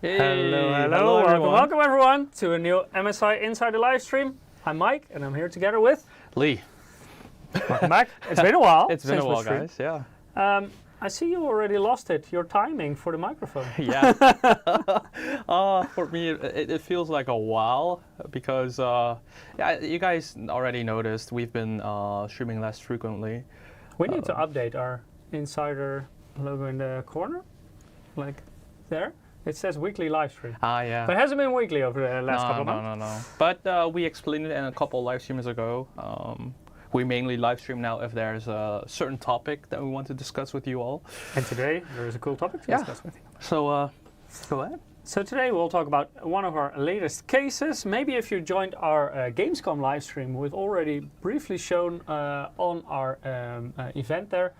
Hey, Hello, welcome everyone to a new MSI Insider live stream. I'm Mike and I'm here together with Lee. Welcome back. It's been a while. It's been a while, guys. Yeah. I see you already lost your timing for the microphone. Yeah. For me, it feels like a while because yeah, you guys already noticed we've been streaming less frequently. We need to update our Insider logo in the corner, like there. It says weekly live stream. Yeah. But it hasn't been weekly over the last couple of months. No. But we explained it in a couple live streams ago. We mainly live stream now if there's a certain topic that we want to discuss with you all. And today there is a cool topic to discuss with you. So go ahead. So today we'll talk about one of our latest cases. Maybe if you joined our Gamescom live stream, we've already briefly shown on our event there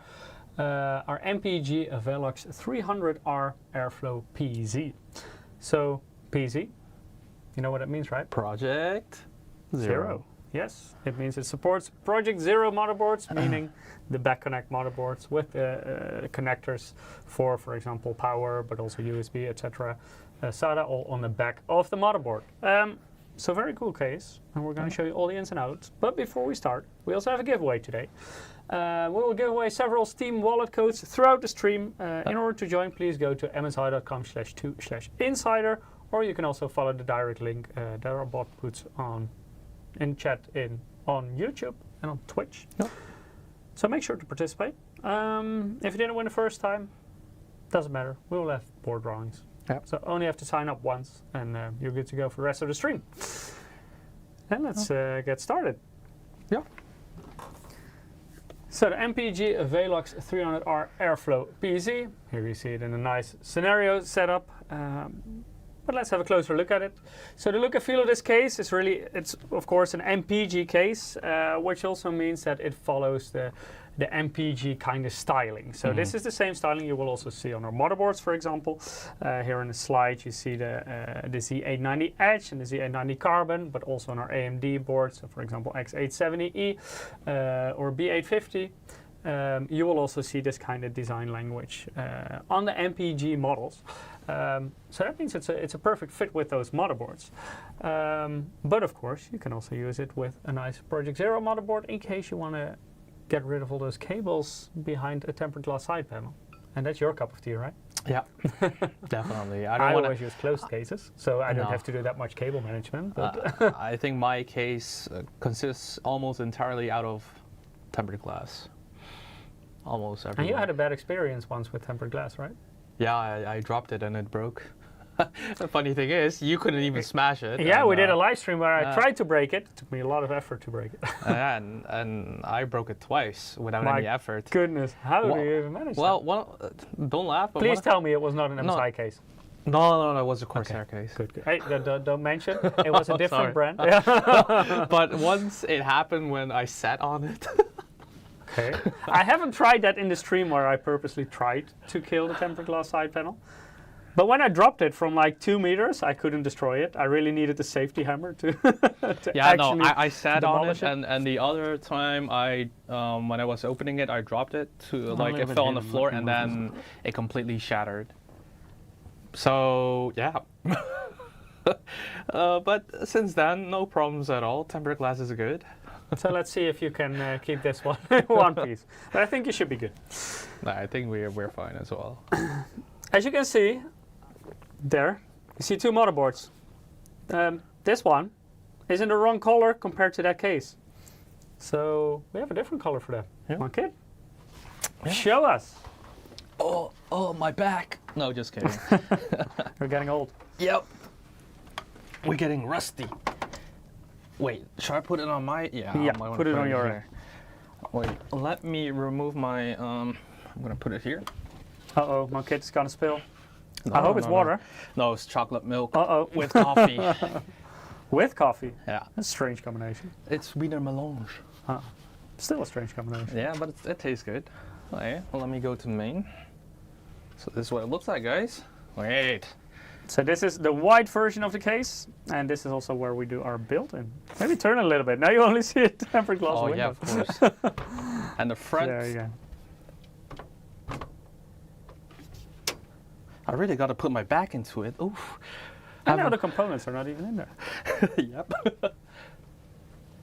our MPG VELOX 300R Airflow PZ. So PZ, you know what it means, right? Project Zero. Yes, it means it supports Project Zero motherboards, meaning the back connect motherboards with connectors for example, power, but also USB, etc. SATA, all on the back of the motherboard. So very cool case, and we're going to show you all the ins and outs. But before we start, we also have a giveaway today. We will give away several Steam wallet codes throughout the stream. In order to join, please go to msi.com/2/insider, or you can also follow the direct link that our bot puts on in chat on YouTube and on Twitch. Yep. So make sure to participate. If you didn't win the first time, doesn't matter. We will have board drawings. Yep. So only have to sign up once, and you're good to go for the rest of the stream. And let's get started. Yeah. So the MPG VELOX 300R Airflow PZ. Here you see it in a nice scenario setup. But let's have a closer look at it. So the look and feel of this case is it's of course an MPG case, which also means that it follows the MPG kind of styling. So this is the same styling you will also see on our motherboards, for example. Here in the slide you see the Z890H and the Z890 Carbon, but also on our AMD boards, so for example X870E or B850. You will also see this kind of design language on the MPG models. So that means it's a perfect fit with those motherboards. But of course, you can also use it with a nice Project Zero motherboard in case you want to get rid of all those cables behind a tempered glass side panel. And that's your cup of tea, right? Yeah, definitely. I always use closed cases, so I don't have to do that much cable management. But I think my case consists almost entirely out of tempered glass. Almost every. And you had a bad experience once with tempered glass, right? Yeah, I dropped it and it broke. The funny thing is, you couldn't even smash it. Yeah, we did a live stream where I tried to break it. It took me a lot of effort to break it. and I broke it twice without any effort. Goodness, how do you even manage that? Well, don't laugh. But please tell me it was not an MSI case. No, it was a Corsair case. Good. Hey, don't mention. It was a different brand. But once it happened when I sat on it. Okay. I haven't tried that in the stream where I purposely tried to kill the tempered glass side panel. But when I dropped it from like 2 meters, I couldn't destroy it. I really needed a safety hammer to I sat on it, and the other time when I was opening it, I dropped it to it fell on the floor and then it completely shattered. So yeah. But since then, no problems at all. Tempered glass is good. So let's see if you can keep this one in one piece. But I think you should be good. I think we're fine as well. As you can see, there, you see two motherboards. This one is in the wrong color compared to that case. So we have a different color for that. Yeah. Come on, kid. Yeah. Show us. Oh, my back. No, just kidding. We're getting old. Yep. We're getting rusty. Wait, should I put it on my? Yeah, put it on your hair. Wait, let me remove my. I'm gonna put it here. Uh-oh, my kid's gonna spill. I hope it's water. No, it's chocolate milk. With coffee. With coffee? Yeah. That's a strange combination. It's Wiener Melange. Still a strange combination. Yeah, but it tastes good. Okay, well, let me go to main. So this is what it looks like, guys. Wait. So this is the white version of the case, and this is also where we do our build-in. Maybe turn a little bit. Now you only see a tempered glass window. Yeah, of course. And the front. There you go. I really got to put my back into it. Oof. And now the components are not even in there. Yep.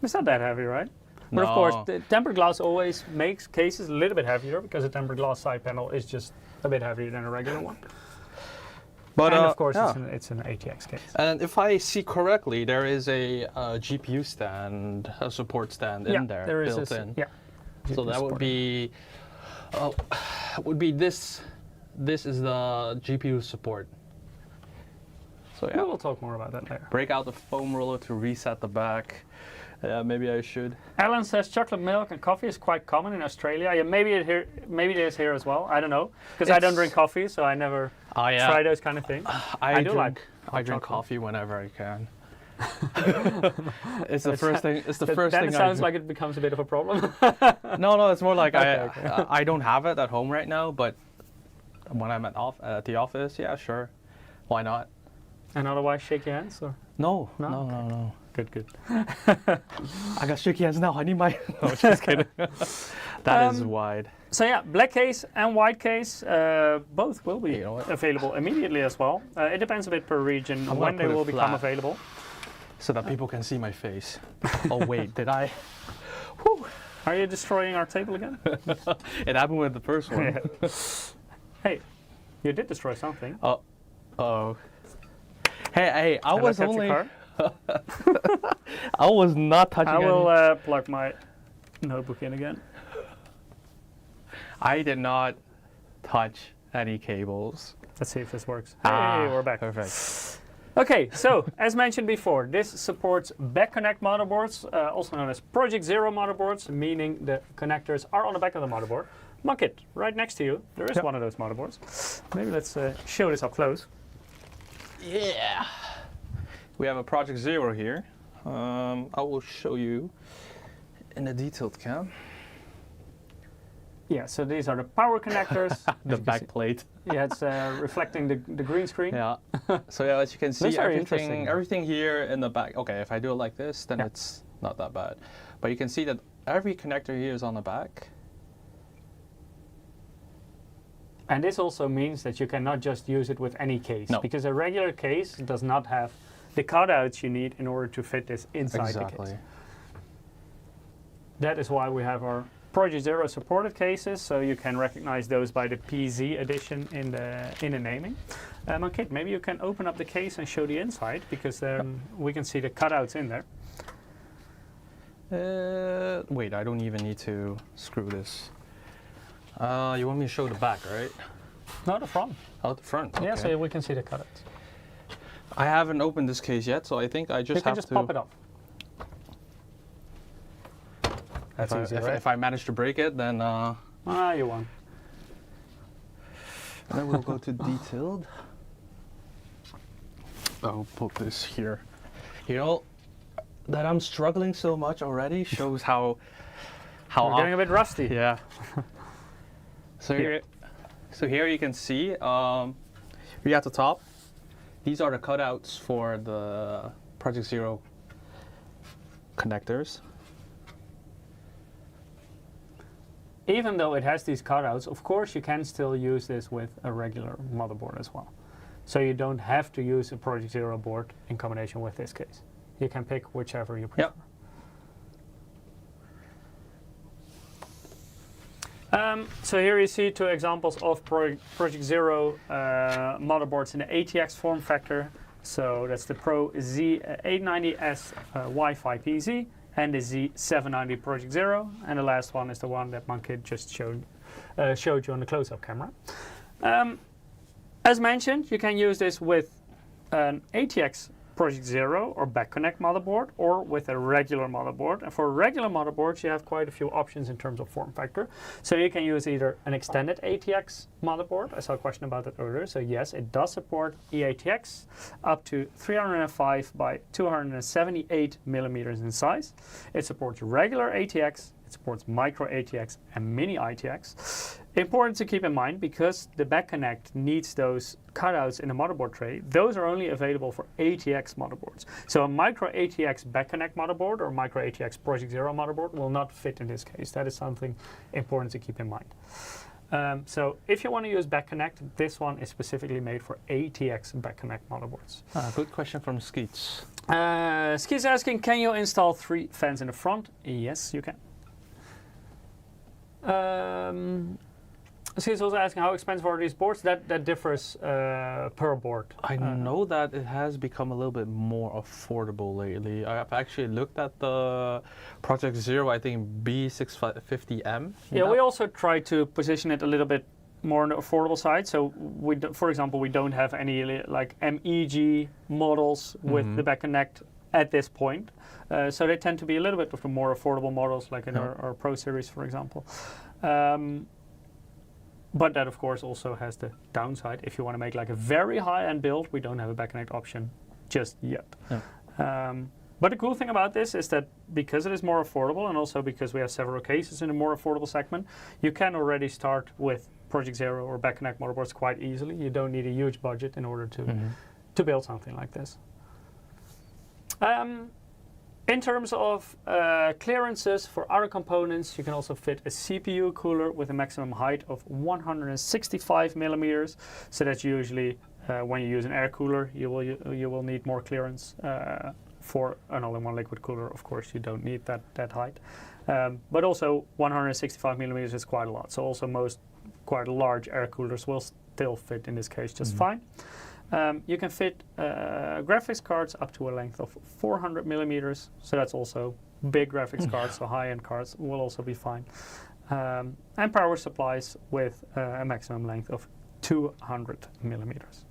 It's not that heavy, right? But No. of course, the tempered glass always makes cases a little bit heavier because a tempered glass side panel is just a bit heavier than a regular one. But and of course, yeah. it's an ATX case. And if I see correctly, there is a GPU stand, a support stand in there, there is built in. Yeah. So that would be this. This is the GPU support. So yeah, We'll talk more about that later. break out the foam roller to reset the back. Yeah, maybe I should. Alan says chocolate milk and coffee is quite common in Australia. Yeah, maybe it is here as well. I don't know because I don't drink coffee, so I never try those kind of things. I like drink chocolate. coffee whenever I can. It's the first thing. It's the first that thing. sounds like it becomes a bit of a problem. No, it's more like Okay. I don't have it at home right now, but when I'm at the office, yeah, sure, why not? And otherwise, shake your hands or No. good. I got shaky hands now. I need my. No, just kidding. That is wide. So yeah, black case and white case, both will be You know what? available immediately as well. It depends a bit per region gonna when they put it will become flat. available. So that people can see my face. Oh wait, did I? Whew. Are you destroying our table again? It happened with the first one. Hey, you did destroy something. Oh. Hey, I Have was I touched only. your car? I was not touching. I will plug my notebook in again. I did not touch any cables. Let's see if this works. Hey, we're back. Perfect. Okay, so as mentioned before, this supports back connect motherboards, also known as Project Zero motherboards, meaning the connectors are on the back of the motherboard. Mankit, right next to you, there is one of those motherboards. Maybe let's show this up close. Yeah. We have a Project Zero here. I will show you in a detailed cam. Yeah, so these are the power connectors. The back plate. Yeah, it's reflecting the green screen. Yeah. So yeah, as you can see, That's very interesting. everything here in the back. Okay, if I do it like this, then it's not that bad. But you can see that every connector here is on the back. And this also means that you cannot just use it with any case, because a regular case does not have the cutouts you need in order to fit this inside the case. That is why we have our Project Zero supported cases, so you can recognize those by the PZ edition in the naming. Mankit, maybe you can open up the case and show the inside, because then we can see the cutouts in there. Wait, I don't even need to screw this. You want me to show the back, right? No, the front. Oh, the front. Okay. Yeah, so we can see the cutouts. I haven't opened this case yet, so I think I just have to pop it up. That's easy, right? If I manage to break it, then you won. then we'll go to detailed. I'll put this here. You know that I'm struggling so much already shows how We're getting a bit rusty. Yeah. So here you can see here at the top, these are the cutouts for the Project Zero connectors. Even though it has these cutouts, of course you can still use this with a regular motherboard as well. So you don't have to use a Project Zero board in combination with this case. You can pick whichever you prefer. Yep. So here you see two examples of Project Zero motherboards in the ATX form factor. So that's the Pro Z890S Wi-Fi PZ and the Z790 Project Zero, and the last one is the one that Mankit just showed you on the close-up camera. As mentioned, you can use this with an ATX Project Zero or back connect motherboard, or with a regular motherboard. And for regular motherboards, you have quite a few options in terms of form factor. So you can use either an extended ATX motherboard. I saw a question about that earlier. So yes, it does support e-atx up to 305 by 278 millimeters in size. It supports regular ATX. It supports micro ATX and mini ITX. Important to keep in mind, because the back connect needs those cutouts in the motherboard tray, those are only available for ATX motherboards. So a micro ATX back connect motherboard or micro ATX Project Zero motherboard will not fit in this case. That is something important to keep in mind. So if you want to use back connect, this one is specifically made for ATX back connect motherboards. Good question from Skeets. Skeets asking, can you install 3 fans in the front? Yes, you can. Skeets also asking, how expensive are these boards? That differs per board. I know that it has become a little bit more affordable lately. I've actually looked at the Project Zero, I think B650M. Yeah, we also try to position it a little bit more on the affordable side. So, for example, we don't have any like MEG models with the back connect at this point. So they tend to be a little bit of the more affordable models, like in our Pro Series, for example. But that, of course, also has the downside. If you want to make like a very high-end build, we don't have a back connect option just yet. No. But the cool thing about this is that because it is more affordable, and also because we have several cases in the more affordable segment, you can already start with Project Zero or back connect motherboards quite easily. You don't need a huge budget in order to build something like this. In terms of clearances for other components, you can also fit a CPU cooler with a maximum height of 165 millimeters. So that's usually when you use an air cooler, you will need more clearance. For an all-in-one liquid cooler, of course, you don't need that height. But also 165 millimeters is quite a lot. So also most quite large air coolers will still fit in this case just fine. You can fit graphics cards up to a length of 400 millimeters, so that's also big graphics cards, so high-end cards will also be fine. And power supplies with a maximum length of 200 millimeters.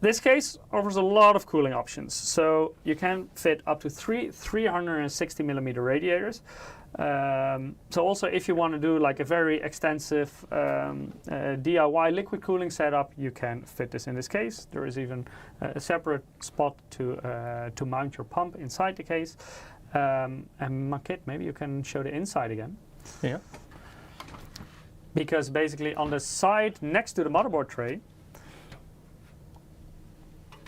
This case offers a lot of cooling options, so you can fit up to 360 millimeter radiators. So also if you want to do like a very extensive DIY liquid cooling setup, you can fit this in this case. There is even a separate spot to mount your pump inside the case. And Makit, maybe you can show the inside again. Yeah. Because basically on the side next to the motherboard tray,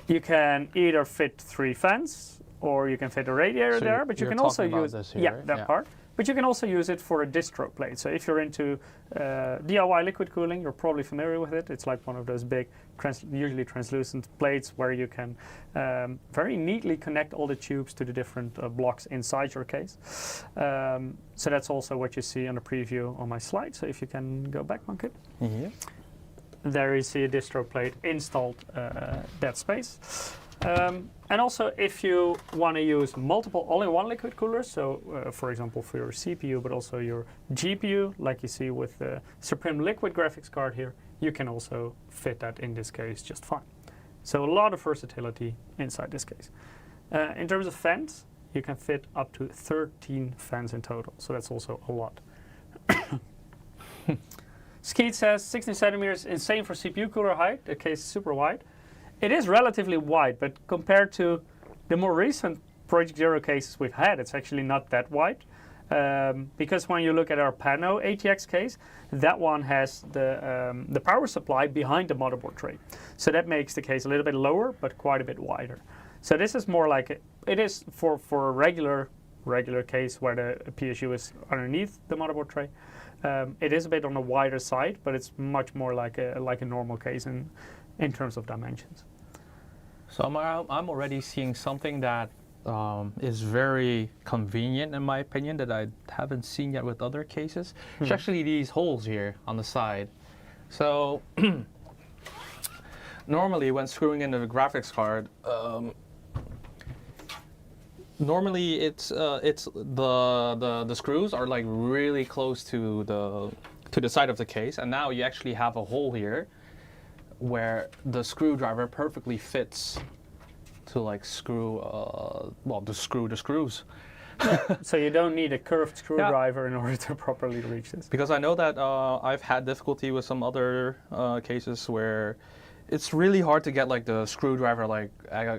you can either fit 3 fans or you can fit a radiator there, but you can also use that part. But you can also use it for a distro plate. So if you're into DIY liquid cooling, you're probably familiar with it. It's like one of those big, usually translucent plates where you can very neatly connect all the tubes to the different blocks inside your case. So that's also what you see on the preview on my slide. So if you can go back, Mankit. Yeah. There you see a distro plate installed that space. And also if you want to use multiple all-in-one liquid coolers, so for example for your CPU but also your GPU, like you see with the Supreme Liquid graphics card here, you can also fit that in this case just fine. So a lot of versatility inside this case. In terms of fans, you can fit up to 13 fans in total, so that's also a lot. Skeet says 16 centimeters, insane for CPU cooler height. The case is super wide. It is relatively wide, but compared to the more recent Project Zero cases we've had, it's actually not that wide. Because when you look at our Pano ATX case, that one has the power supply behind the motherboard tray. So that makes the case a little bit lower, but quite a bit wider. So this is more like, it is for a regular case where the PSU is underneath the motherboard tray. It is a bit on the wider side, but it's much more like a normal case in terms of dimensions. So I'm already seeing something that is very convenient in my opinion that I haven't seen yet with other cases. It's actually these holes here on the side. So normally when screwing in the graphics card, normally it's the screws are like really close to the side of the case, and now you actually have a hole here where the screwdriver perfectly fits to like screw the screws. So you don't need a curved screwdriver in order to properly reach this. Because I know that I've had difficulty with some other cases where it's really hard to get like the screwdriver like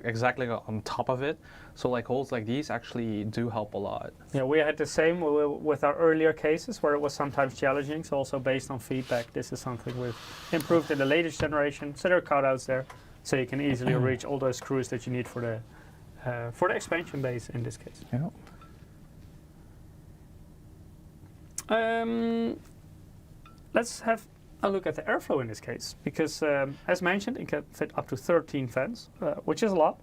exactly on top of it. So like holes like these actually do help a lot. Yeah, we had the same with our earlier cases where it was sometimes challenging. So also based on feedback, this is something we've improved in the latest generation. So there are cutouts there, so you can easily reach all those screws that you need for the expansion base in this case. Yeah. Let's have a look at the airflow in this case, because as mentioned, it can fit up to 13 fans, which is a lot.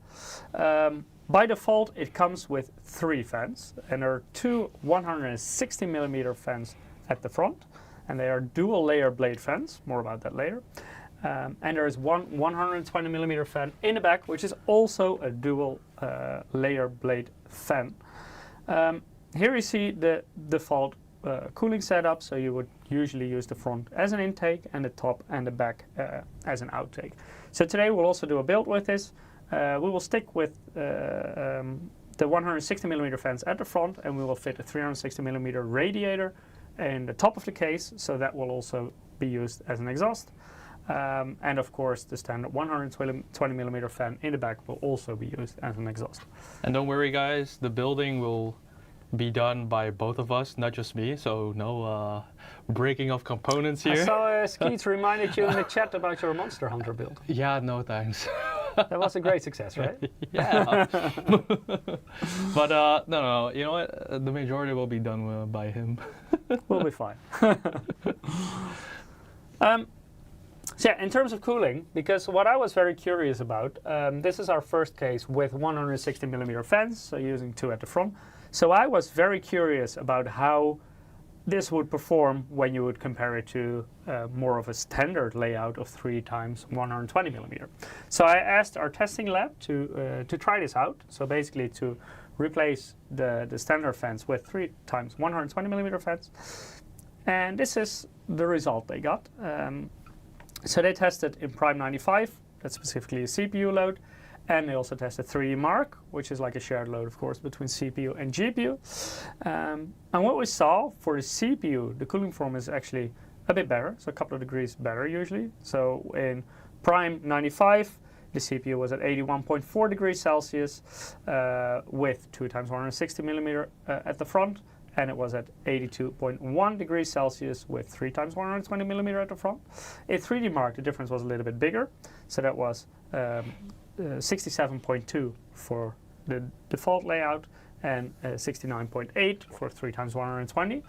By default, it comes with 3 fans, and there are 2 160mm fans at the front, and they are dual layer blade fans, more about that later. And there is one 120mm fan in the back, which is also a dual layer blade fan. Here you see the default cooling setup, so you would usually use the front as an intake and the top and the back as an outtake. So today we'll also do a build with this. We will stick with the 160mm fans at the front, and we will fit a 360mm radiator in the top of the case, so that will also be used as an exhaust. And of course the standard 120mm fan in the back will also be used as an exhaust. And don't worry guys, the building will be done by both of us, not just me, so no breaking of components here. I saw Skeets reminded you in the chat about your Monster Hunter build. Yeah, no thanks. That was a great success, right? Yeah. But no, you know what? The majority will be done by him. We'll be fine. So yeah, in terms of cooling, because what I was very curious about, this is our first case with 160mm fans, so using 2 at the front. So I was very curious about how this would perform when you would compare it to more of a standard layout of 3 times 120mm. So I asked our testing lab to try this out. So basically to replace the standard fans with 3 times 120mm fans. And this is the result they got. So they tested in Prime 95, that's specifically a CPU load, and they also tested 3D Mark, which is like a shared load, of course, between CPU and GPU. And what we saw for the CPU, the cooling form is actually a bit better, so a couple of degrees better usually. So in Prime 95, the CPU was at 81.4 degrees Celsius with 2 times 160mm at the front, and it was at 82.1 degrees Celsius with 3 times 120mm at the front. In 3D Mark, the difference was a little bit bigger, so that was 67.2 for the default layout and 69.8 for 3 times 120.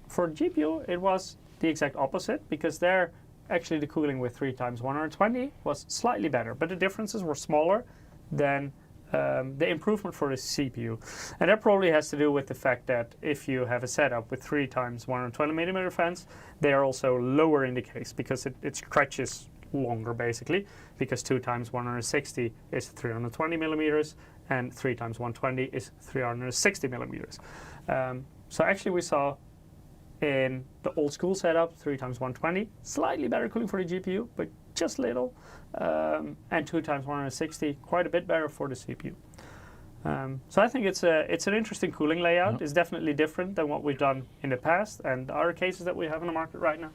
For GPU, it was the exact opposite, because there actually the cooling with 3 times 120 was slightly better, but the differences were smaller than the improvement for the CPU. And that probably has to do with the fact that if you have a setup with 3 times 120mm fans, they are also lower in the case, because it stretches longer basically, because 2 times 160 is 320mm and 3 times 120 is 360mm. So actually we saw in the old school setup 3 times 120 slightly better cooling for the GPU, but just little, and 2 times 160 quite a bit better for the CPU. So I think it's an interesting cooling layout. It's definitely different than what we've done in the past and other cases that we have in the market right now.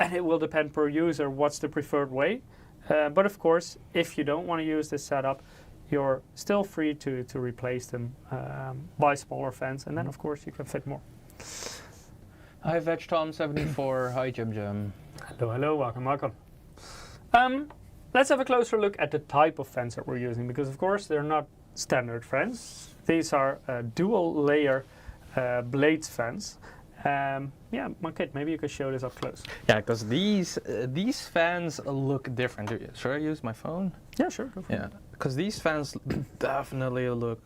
And it will depend per user what's the preferred way. But of course, if you don't want to use this setup, you're still free to replace them by smaller fans, and then of course you can fit more. Hi VegTom74, hi Jim. Hello, welcome. Let's have a closer look at the type of fans that we're using, because of course they're not standard fans. These are dual layer blades fans. Yeah, Kit, maybe you could show this up close. Yeah, because these fans look different. Should I use my phone? Yeah, sure, go for it. Yeah, because these fans definitely look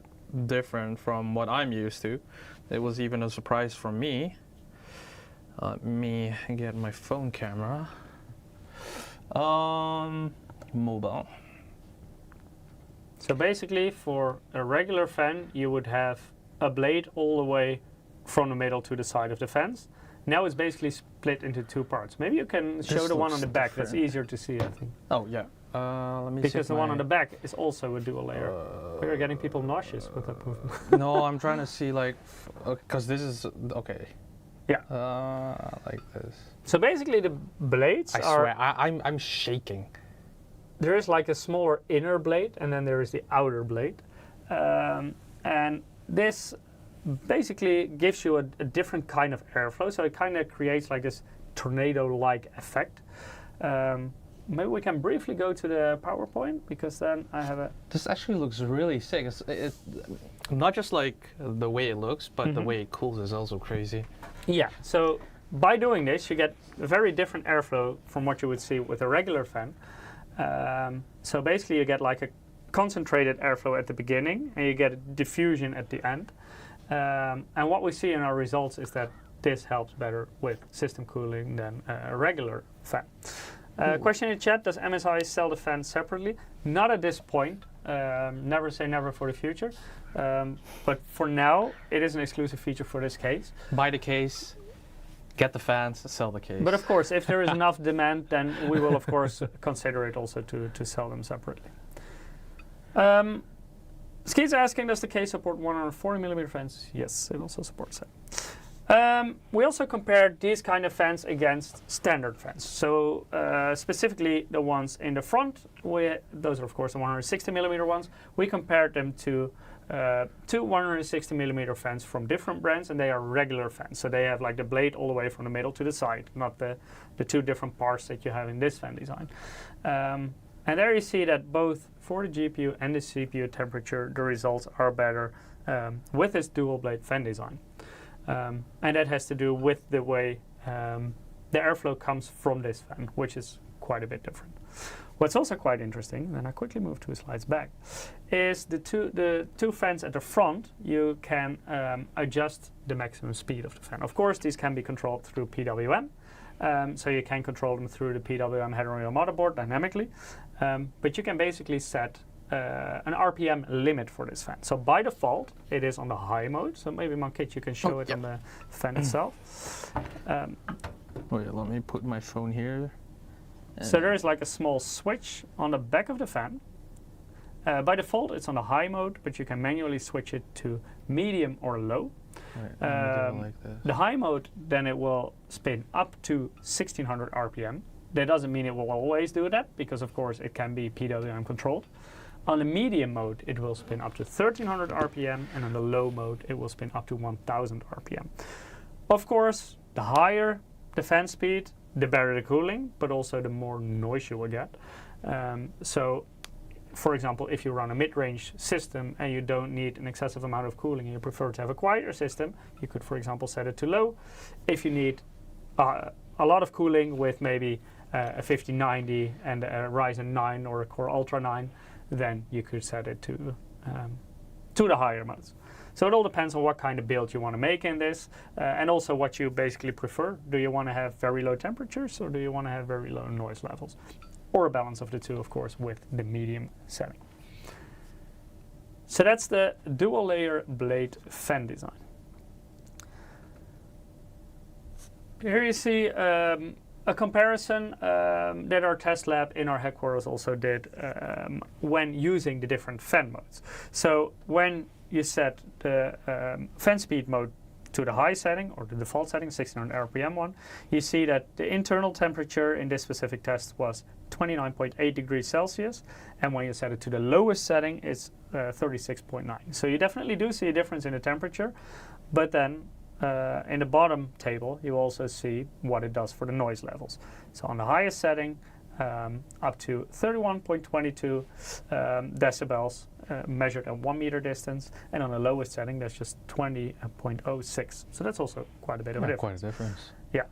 different from what I'm used to. It was even a surprise for me. Let me get my phone camera. Mobile. So basically, for a regular fan, you would have a blade all the way from the middle to the side of the fans. Now it's basically split into 2 parts. Maybe you can show the one on the back. That's easier to see, I think. Oh yeah. Let me. Because the one on the back is also a dual layer. We're getting people nauseous with that movement. No, I'm trying to see like, because this is okay. Yeah. Like this. So basically, the blades I swear, I'm shaking. There is like a smaller inner blade, and then there is the outer blade, and this basically gives you a different kind of airflow. So it kind of creates like this tornado-like effect. maybe we can briefly go to the PowerPoint, because then I have a... This actually looks really sick. It's not just like the way it looks, but the way it cools is also crazy. Yeah, so by doing this, you get a very different airflow from what you would see with a regular fan. So basically you get like a concentrated airflow at the beginning, and you get a diffusion at the end. And what we see in our results is that this helps better with system cooling than a regular fan. Question in the chat, does MSI sell the fan separately? Not at this point. Never say never for the future. But for now, it is an exclusive feature for this case. Buy the case, get the fans, sell the case. But of course, if there is enough demand, then we will of course consider it also to sell them separately. Skeet's asking, does the case support 140mm fans? Yes, it also supports that. We also compared these kind of fans against standard fans. So specifically the ones in the front, those are of course the 160mm ones. We compared them to two 160mm fans from different brands, and they are regular fans. So they have like the blade all the way from the middle to the side, not the two different parts that you have in this fan design. And there you see that both for the GPU and the CPU temperature, the results are better with this dual blade fan design. And that has to do with the way the airflow comes from this fan, which is quite a bit different. What's also quite interesting, and I quickly move 2 slides back, is the two fans at the front. You can adjust the maximum speed of the fan. Of course, these can be controlled through PWM, so you can control them through the PWM header on your motherboard dynamically. But you can basically set an RPM limit for this fan. So by default, it is on the high mode. So maybe Mankit, you can show it on the fan itself. Wait, let me put my phone here. So there is like a small switch on the back of the fan. By default, it's on the high mode, but you can manually switch it to medium or low. Right, like this. The high mode, then it will spin up to 1600 RPM. That doesn't mean it will always do that, because of course it can be PWM controlled. On the medium mode, it will spin up to 1300 RPM, and on the low mode, it will spin up to 1000 RPM. Of course, the higher the fan speed, the better the cooling, but also the more noise you will get. So, for example, if you run a mid-range system and you don't need an excessive amount of cooling and you prefer to have a quieter system, you could, for example, set it to low. If you need a lot of cooling with maybe a 5090 and a Ryzen 9 or a Core Ultra 9, then you could set it to the higher modes. So it all depends on what kind of build you want to make in this, and also what you basically prefer. Do you want to have very low temperatures, or do you want to have very low noise levels? Or a balance of the two, of course, with the medium setting. So that's the dual layer blade fan design. Here you see a comparison that our test lab in our headquarters also did when using the different fan modes. So when you set the fan speed mode to the high setting, or the default setting, 1600 RPM one, you see that the internal temperature in this specific test was 29.8 degrees Celsius, and when you set it to the lowest setting, it's 36.9. So you definitely do see a difference in the temperature, but then in the bottom table, you also see what it does for the noise levels. So on the highest setting, up to 31.22 decibels measured at 1 meter distance, and on the lowest setting, that's just 20.06. So that's also quite a bit of a difference. Quite a difference. Yeah,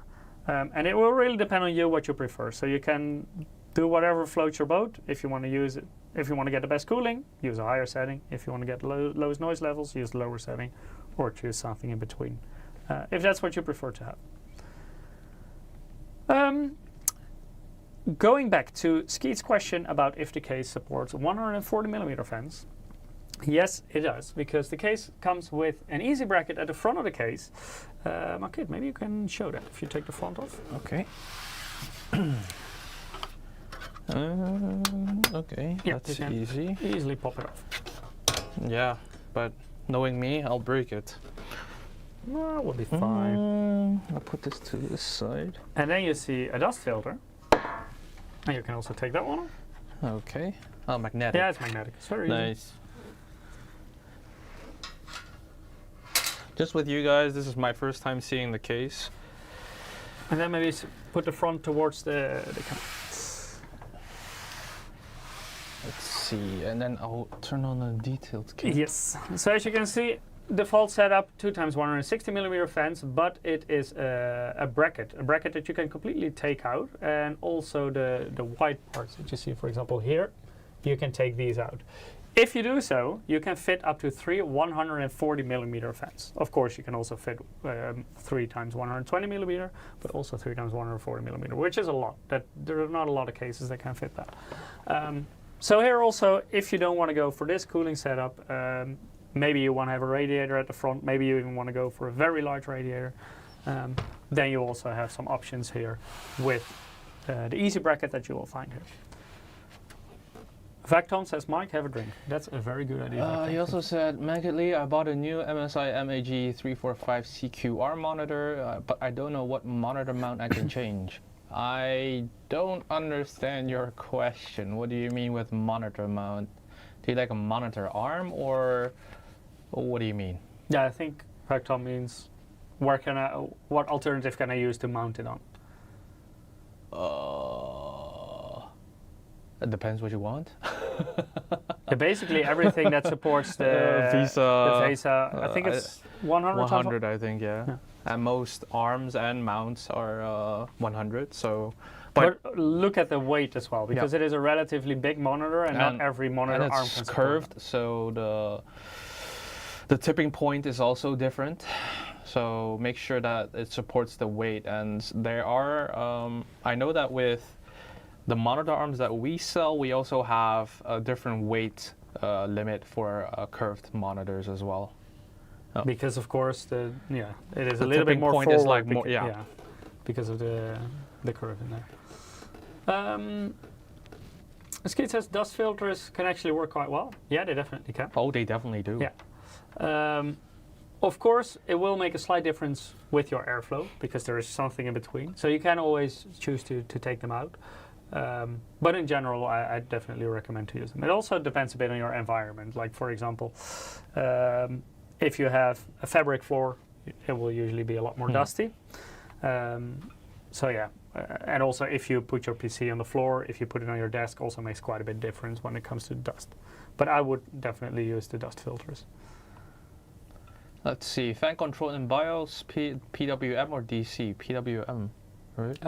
and it will really depend on you what you prefer. So you can do whatever floats your boat. If you want to use it, if you want to get the best cooling, use a higher setting. If you want to get lowest noise levels, use the lower setting, or choose something in between, if that's what you prefer to have. Going back to Skeet's question about if the case supports 140mm fans, yes, it does, because the case comes with an easy bracket at the front of the case. Okay, maybe you can show that if you take the front off. Okay. Okay, yeah, that's easy. Easily pop it off. Yeah, but knowing me, I'll break it. No, we'll be fine. I'll put this to this side. And then you see a dust filter. And you can also take that one off. Okay. Oh, magnetic. Yeah, it's magnetic. It's very easy. Nice. Just with you guys, this is my first time seeing the case. And then maybe put the front towards the camera. see, and then I'll turn on the detailed kit. Yes. So as you can see, default setup 2x160mm fans, but it is a bracket that you can completely take out, and also the white parts that you see, for example, here, you can take these out. If you do so, you can fit up to 3 140mm fans. Of course, you can also fit 3x120mm, but also 3x140mm, which is a lot. There are not a lot of cases that can fit that. So here also, if you don't want to go for this cooling setup, maybe you want to have a radiator at the front, maybe you even want to go for a very large radiator, then you also have some options here with the easy bracket that you will find here. Vacton says, Mike, have a drink. That's a very good idea. He also said, Magically, I bought a new MSI MAG 345 CQR monitor, but I don't know what monitor mount I can change. I don't understand your question. What do you mean with monitor mount? Do you like a monitor arm, or what do you mean? Yeah, I think Vacton means what alternative can I use to mount it on? It depends what you want. Yeah, basically everything that supports the VESA. I think it's 100. 100, I think, yeah. And most arms and mounts are 100. So, but look at the weight as well, because it is a relatively big monitor, and not every monitor and arm it's can curved. So the tipping point is also different. So make sure that it supports the weight. And there are, I know that with the monitor arms that we sell, we also have a different weight limit for curved monitors as well. Because of course it is the a little bit more point forward, is like more, because of the curve in there. Skeet says dust filters can actually work quite well. Yeah, they definitely can. Oh, they definitely do. Yeah. Of course, it will make a slight difference with your airflow, because there is something in between. So you can always choose to take them out. But in general, I definitely recommend to use them. It also depends a bit on your environment. Like, for example, if you have a fabric floor, it will usually be a lot more dusty. So yeah, and also if you put your PC on the floor, if you put it on your desk, also makes quite a bit difference when it comes to dust. But I would definitely use the dust filters. Let's see, fan control in BIOS, PWM or DC? PWM, right?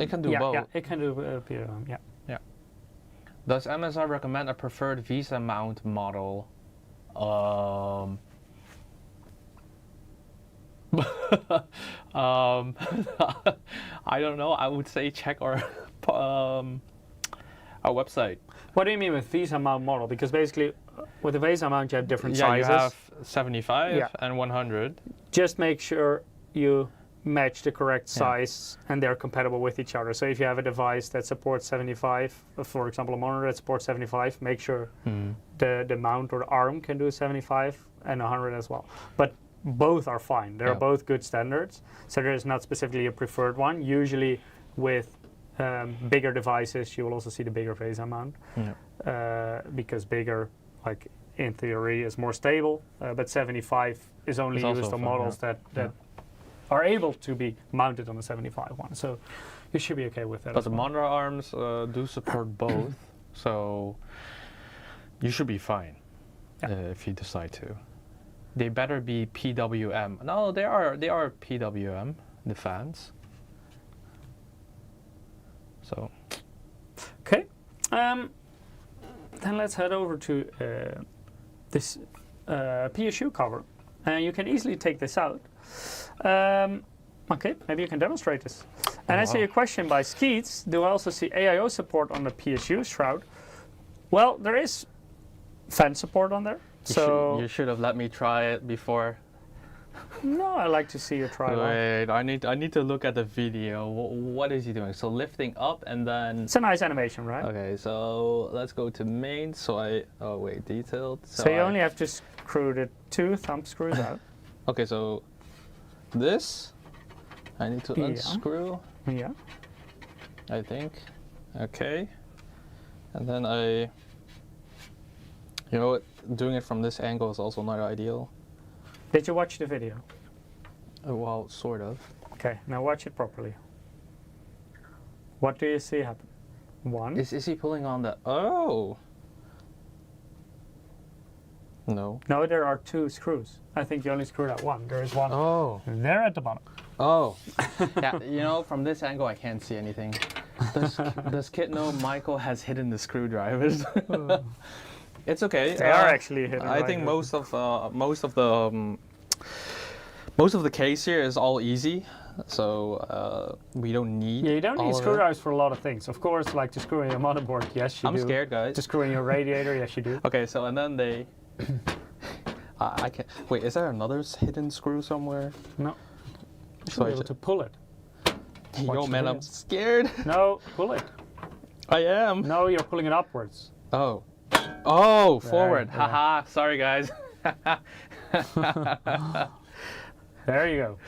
It can do both. Yeah, it can do PWM, yeah. Yeah. Does MSI recommend a preferred VESA mount model? I don't know. I would say check our website. What do you mean with VESA mount model? Because basically, with the VESA mount, you have different sizes. Yeah, you have 75 and 100. Just make sure you match the correct size and they're compatible with each other. So if you have a device that supports 75, for example, a monitor that supports 75, make sure the mount or the arm can do 75 and 100 as well. But both are fine. They're both good standards. So there is not specifically a preferred one. Usually with bigger devices, you will also see the bigger VESA mount, because bigger, like in theory, is more stable. But 75 is only used on models that are able to be mounted on the 75 one. So you should be okay with that. But the monitor arms do support both, so you should be fine if you decide to. They better be PWM. No, they are PWM, the fans. So, okay. Then let's head over to this PSU cover, and you can easily take this out. Okay, maybe you can demonstrate this. And I see a question by Skeets. Do I also see AIO support on the PSU shroud? Well, there is fan support on there. So you should have let me try it before. No, I like to see you try it. Wait, I need to look at the video. What is he doing? So lifting up and then. It's a nice animation, right? Okay, so let's go to main. So detailed. So you only have to screw the 2 thumb screws out. Okay, so this I need to unscrew. Yeah. I think. Okay. And then you know what? Doing it from this angle is also not ideal. Did you watch the video? Well, sort of. Okay, now watch it properly. What do you see happen? One. Is he pulling on the... Oh! No. No, there are 2 screws. I think you only screwed out one. There is one there at the bottom. Oh. Yeah, you know, from this angle I can't see anything. Does Kit know Michael has hidden the screwdrivers? It's okay. They are actually hidden. I think most of the case here is all easy, so we don't need. Yeah, you don't need screwdrivers for a lot of things. Of course, like to screw in your motherboard, yes you do. I'm scared, guys. To screw in your radiator, yes you do. Okay, so and then they. I can't. Wait, is there another hidden screw somewhere? No. You should be able to pull it. Yo, man, I'm scared. No, pull it. I am. No, you're pulling it upwards. Oh. Oh, forward. Haha. Sorry, guys. There you go.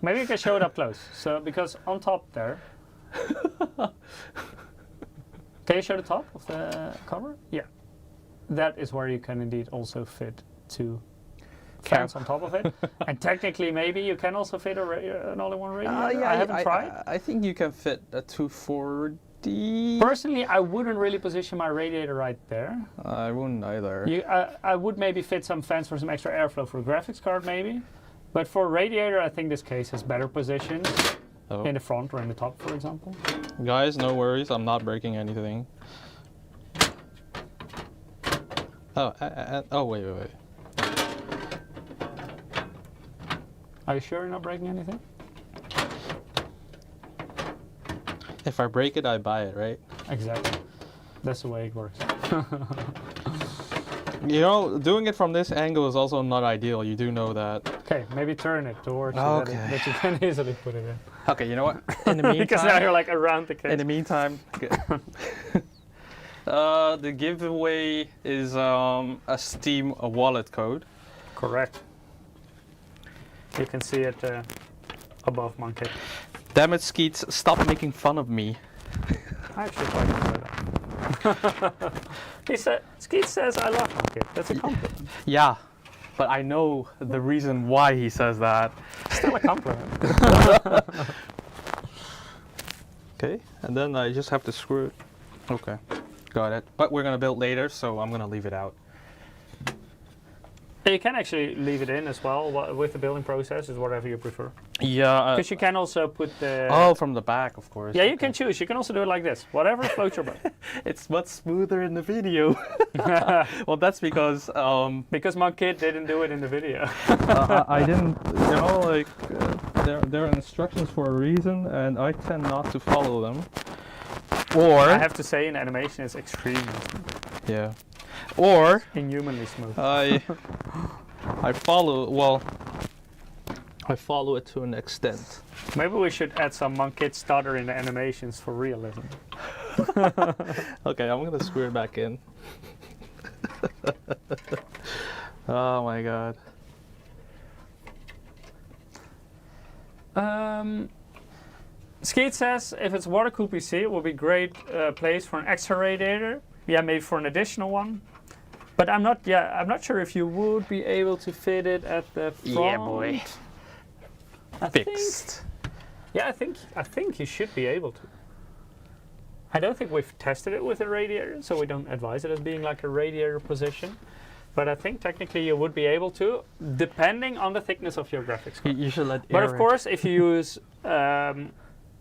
Maybe you can show it up close. So, because on top there. Can you show the top of the cover? Yeah. That is where you can indeed also fit 2 fans on top of it. And technically, maybe you can also fit an all-in-one radiator. Yeah, I haven't tried. I think you can fit a 240. Personally, I wouldn't really position my radiator right there. I wouldn't either. I would maybe fit some fans for some extra airflow for a graphics card, maybe. But for a radiator, I think this case has better positions in the front or in the top, for example. Guys, no worries. I'm not breaking anything. Oh, wait. Are you sure you're not breaking anything? If I break it, I buy it, right? Exactly. That's the way it works. You know, doing it from this angle is also not ideal. You do know that. Okay, maybe turn it towards you that you can easily put it in. Okay, you know what? In the meantime, because now you're like around the case. In the meantime, the giveaway is a Steam wallet code. Correct. You can see it above Monkey. Damn it, Skeets, stop making fun of me. I actually quite enjoy that. Skeet says I love Monkey. That's a compliment. Yeah, but I know the reason why he says that. Still a compliment. Okay, and then I just have to screw it. Okay, got it. But we're gonna build later, so I'm gonna leave it out. You can actually leave it in as well with the building process, is whatever you prefer. Yeah. Because you can also put the... Oh, from the back, of course. Yeah, you can choose. You can also do it like this. Whatever floats your boat. It's much smoother in the video. Well, that's because... because my kid didn't do it in the video. I didn't, you know, like, there are instructions for a reason, and I tend not to follow them. Or... I have to say, in animation, it's extremely smooth. Yeah. Or... Inhumanly smooth. I follow it to an extent. Maybe we should add some monkey stutter in the animations for realism. Okay, I'm gonna screw it back in. Oh my god. Skeet says if it's water-cooled PC, it will be great place for an extra radiator. Yeah, maybe for an additional one. But I'm not sure if you would be able to fit it at the front. Yeah, boy. Fixed. I think you should be able to. I don't think we've tested it with a radiator, so we don't advise it as being like a radiator position. But I think technically you would be able to, depending on the thickness of your graphics card. You should let But of course, if you use a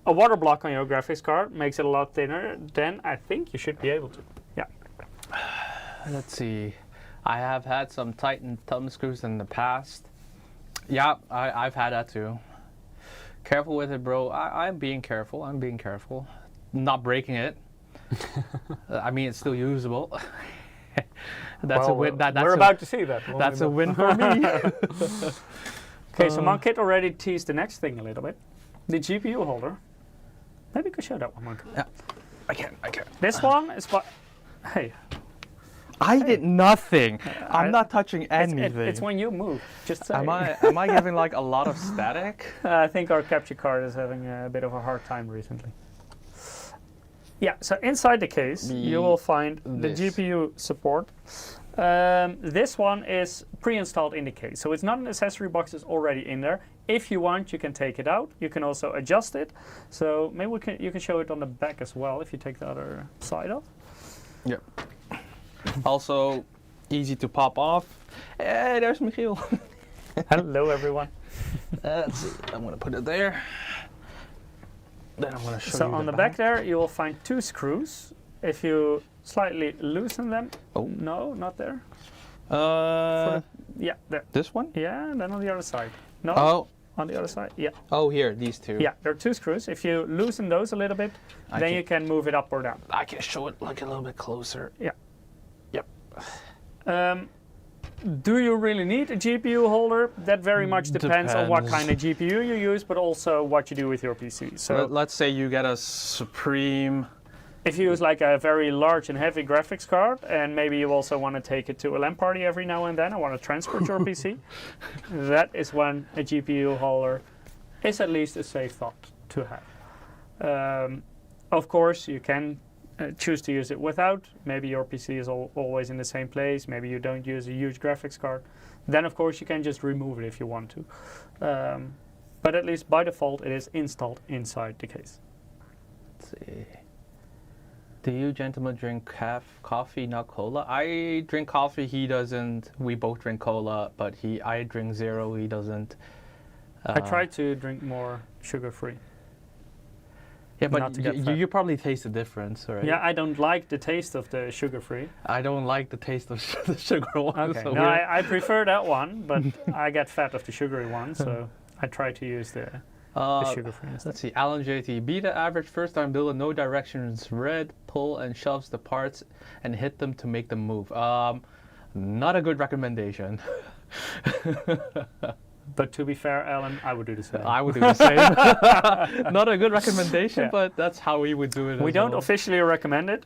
water block on your graphics card, makes it a lot thinner, then I think you should be able to. Yeah. Let's see. I have had some tightened thumb screws in the past. Yeah, I've had that too. Careful with it, bro. I'm being careful. Not breaking it. I mean, it's still usable. That's a win. We're about to see that. That's a win for me. Okay, so Monkit already teased the next thing a little bit. The GPU holder. Maybe you could show that one, Monkit. Yeah, I can. This one is what... Hey. I did nothing. I'm not touching anything. It's when you move. Just say. Am I giving like a lot of static? I think our capture card is having a bit of a hard time recently. Yeah, so inside the case, you will find the GPU support. This one is pre-installed in the case, so it's not an accessory box, it's already in there. If you want, you can take it out. You can also adjust it. So maybe you can show it on the back as well if you take the other side off. Yep. Also, easy to pop off. Hey, there's Michiel. Hello, everyone. Let's see. I'm gonna put it there. Then I'm gonna show you. So on the back there, you will find 2 screws. If you slightly loosen them. Oh no, not there. Yeah, there. This one? Yeah, and then on the other side. No. Oh. On the other side. Yeah. Oh, here, these 2. Yeah, there are 2 screws. If you loosen those a little bit, then you can move it up or down. I can show it like a little bit closer. Yeah. Yep. Do you really need a GPU holder? That very much depends on what kind of GPU you use, but also what you do with your PC. So let's say you get a Supreme. If you use like a very large and heavy graphics card, and maybe you also want to take it to a LAN party every now and then, or want to transport your PC, that is when a GPU holder is at least a safe thought to have. Of course, you can choose to use it without. Maybe your PC is always in the same place. Maybe you don't use a huge graphics card. Then, of course, you can just remove it if you want to. But at least by default, it is installed inside the case. Let's see. Do you gentlemen drink coffee, not cola? I drink coffee, he doesn't. We both drink cola, but I drink zero, he doesn't. I try to drink more sugar-free. Yeah, but you probably taste the difference, right? Yeah, I don't like the taste of the sugar-free. I don't like the taste of the sugar one. Okay, so no, I prefer that one, but I get fat of the sugary one, so I try to use the sugar-free instead. Let's see, Alan JT. Be the average first-time builder, no directions, read, pull, and shoves the parts and hit them to make them move. Not a good recommendation. But to be fair, Alan, I would do the same. I would do the same. Not a good recommendation, but that's how we would do it. We don't officially recommend it,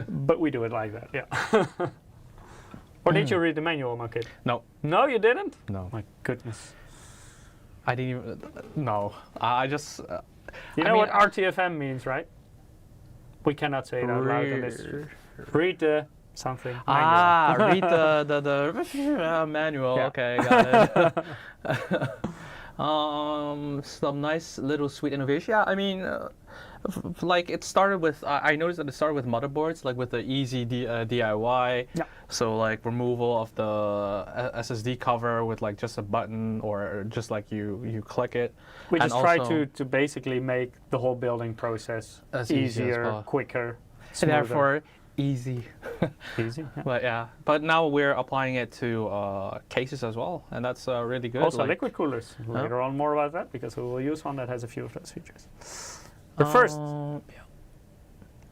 but we do it like that, yeah. Or did you read the manual, my kid? No. No, you didn't? No. My goodness. I didn't even, no. I just... you know what RTFM means, right? We cannot say it out loud on this. Read the something. Manual. Read the manual. Yeah. Okay, got it. Some nice little sweet innovation. Yeah, I mean, like it started with, I noticed that it started with motherboards, like with the easy DIY. Yeah. So like removal of the SSD cover with like just a button, or just like you click it. We just try to basically make the whole building process easier, quicker, smoother. And therefore easy. Easy, yeah. But yeah, but now we're applying it to cases as well, and that's really good. Also liquid coolers. Later on more about that, because we will use one that has a few of those features. But first,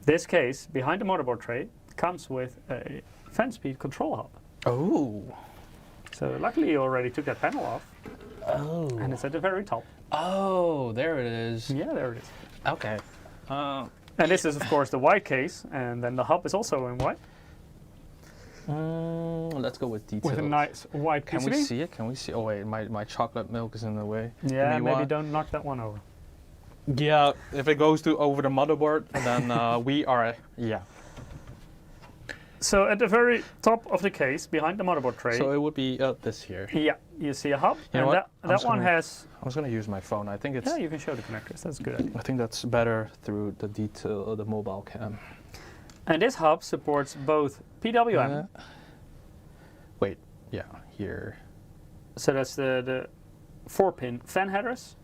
this case behind the motherboard tray comes with a fan speed control hub. Oh. So luckily you already took that panel off. Oh. And it's at the very top. Oh, there it is. Yeah, there it is. Okay. And this is of course the white case, and then the hub is also in white. Let's go with details. With a nice white PCB. Can we see it? Can we see? Oh wait, my chocolate milk is in the way. Yeah, maybe don't knock that one over. Yeah, if it goes over the motherboard, then we are, yeah. So at the very top of the case, behind the motherboard tray. So it would be this here. Yeah, you see a hub, you know and that one has... I was going to use my phone. I think it's... Yeah, you can show the connectors. That's a good idea. I think that's better through the detail of the mobile cam. And this hub supports both PWM. Wait, yeah, here. So that's the 4-pin fan headers,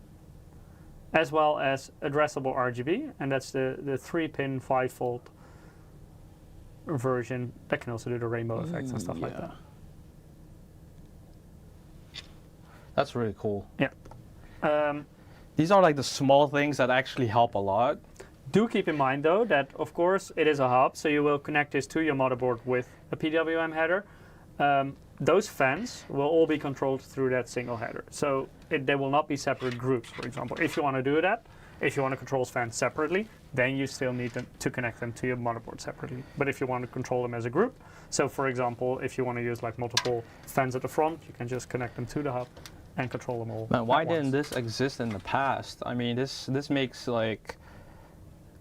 as well as addressable RGB, and that's the 3-pin 5-volt version that can also do the rainbow effects and stuff like that. That's really cool. Yeah. These are like the small things that actually help a lot. Do keep in mind though that of course it is a hub, so you will connect this to your motherboard with a PWM header. Those fans will all be controlled through that single header. So they will not be separate groups, for example. If you want to do that, if you want to control fans separately, then you still need to connect them to your motherboard separately. But if you want to control them as a group, so for example, if you want to use like multiple fans at the front, you can just connect them to the hub and control them all. Man, why didn't this exist in the past? I mean, this makes like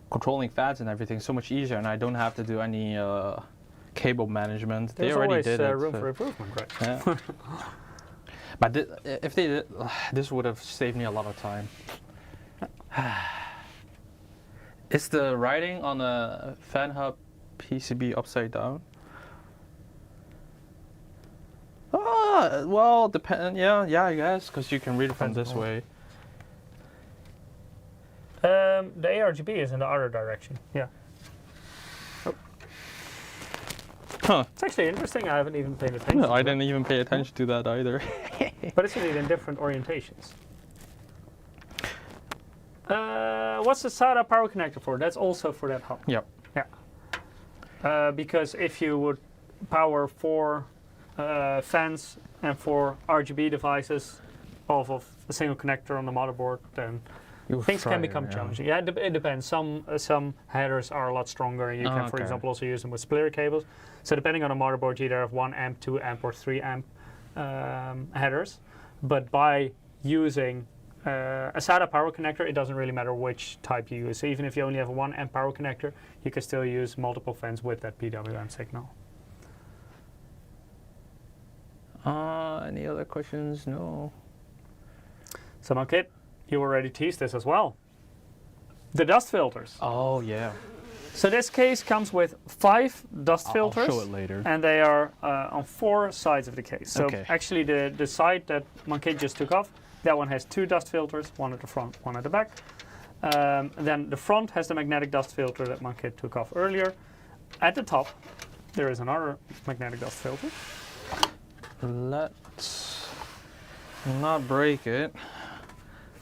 controlling fans and everything so much easier, and I don't have to do any cable management. There's they already did it. There's always room for improvement, right? Yeah. But if they did, this would have saved me a lot of time. Is the writing on a fan hub PCB upside down? well, depend. Yeah, I guess, because you can read it from this way. The ARGB is in the other direction. Yeah. Oh. Huh. It's actually interesting. I haven't even paid attention. No, I didn't even pay attention to that either. But it's indeed in different orientations. What's the SATA power connector for? That's also for that hub. Yep. Yeah. Because if you would power 4 fans and 4 RGB devices off of a single connector on the motherboard, then things can become challenging. Yeah, it depends. Some headers are a lot stronger, and you can, for example, also use them with splitter cables. So depending on the motherboard, you either have 1 amp, 2 amp, or 3 amp headers. But by using a SATA power connector, it doesn't really matter which type you use. So even if you only have a 1 amp power connector, you can still use multiple fans with that PWM signal. Any other questions? No. So Mankit, you already teased this as well. The dust filters. Oh, yeah. So this case comes with 5 dust filters. I'll show it later. And they are on 4 sides of the case. So actually the side that Mankit just took off, that one has 2 dust filters, one at the front, one at the back. Then the front has the magnetic dust filter that Mankit took off earlier. At the top, there is another magnetic dust filter. Let's not break it.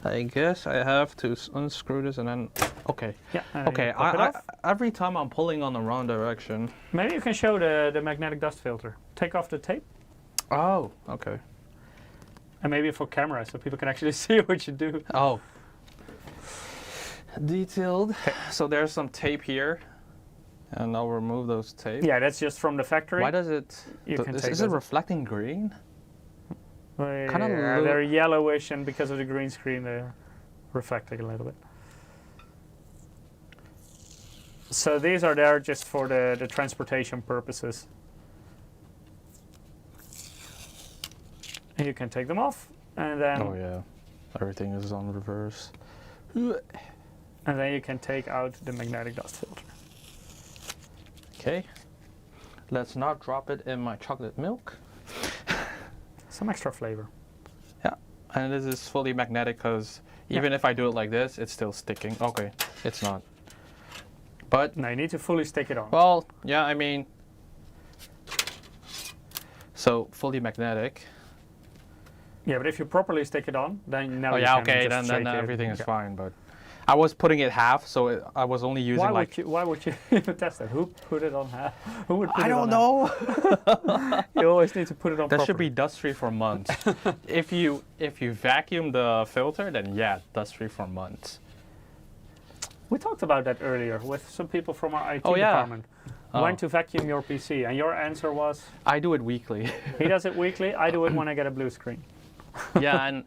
I guess I have to unscrew this and then, okay. Yeah. Okay, every time I'm pulling on the wrong direction. Maybe you can show the magnetic dust filter. Take off the tape. Oh, okay. And maybe for camera, so people can actually see what you do. Oh. Detailed. So there's some tape here. And I'll remove those tapes. Yeah, that's just from the factory. Why does it... Is it reflecting green? Kind of they're yellowish, and because of the green screen, they're reflecting a little bit. So these are there just for the transportation purposes. And you can take them off, and then... Oh yeah, everything is on reverse. And then you can take out the magnetic dust filter. Okay, let's not drop it in my chocolate milk. Some extra flavor. Yeah, and this is fully magnetic because even if I do it like this, it's still sticking. Okay, it's not. But now you need to fully stick it on. Well, yeah, I mean, so fully magnetic. Yeah, but if you properly stick it on, then now then everything is fine. But I was putting it half, so I was only using why would you even test that? Who put it on half? Who would put it on half? I don't know. You always need to put it on. That should be dust-free for months. If you vacuum the filter, then yeah, dust-free for months. We talked about that earlier with some people from our IT department. When to vacuum your PC, and your answer was? I do it weekly. He does it weekly. I do it when I get a blue screen. Yeah, and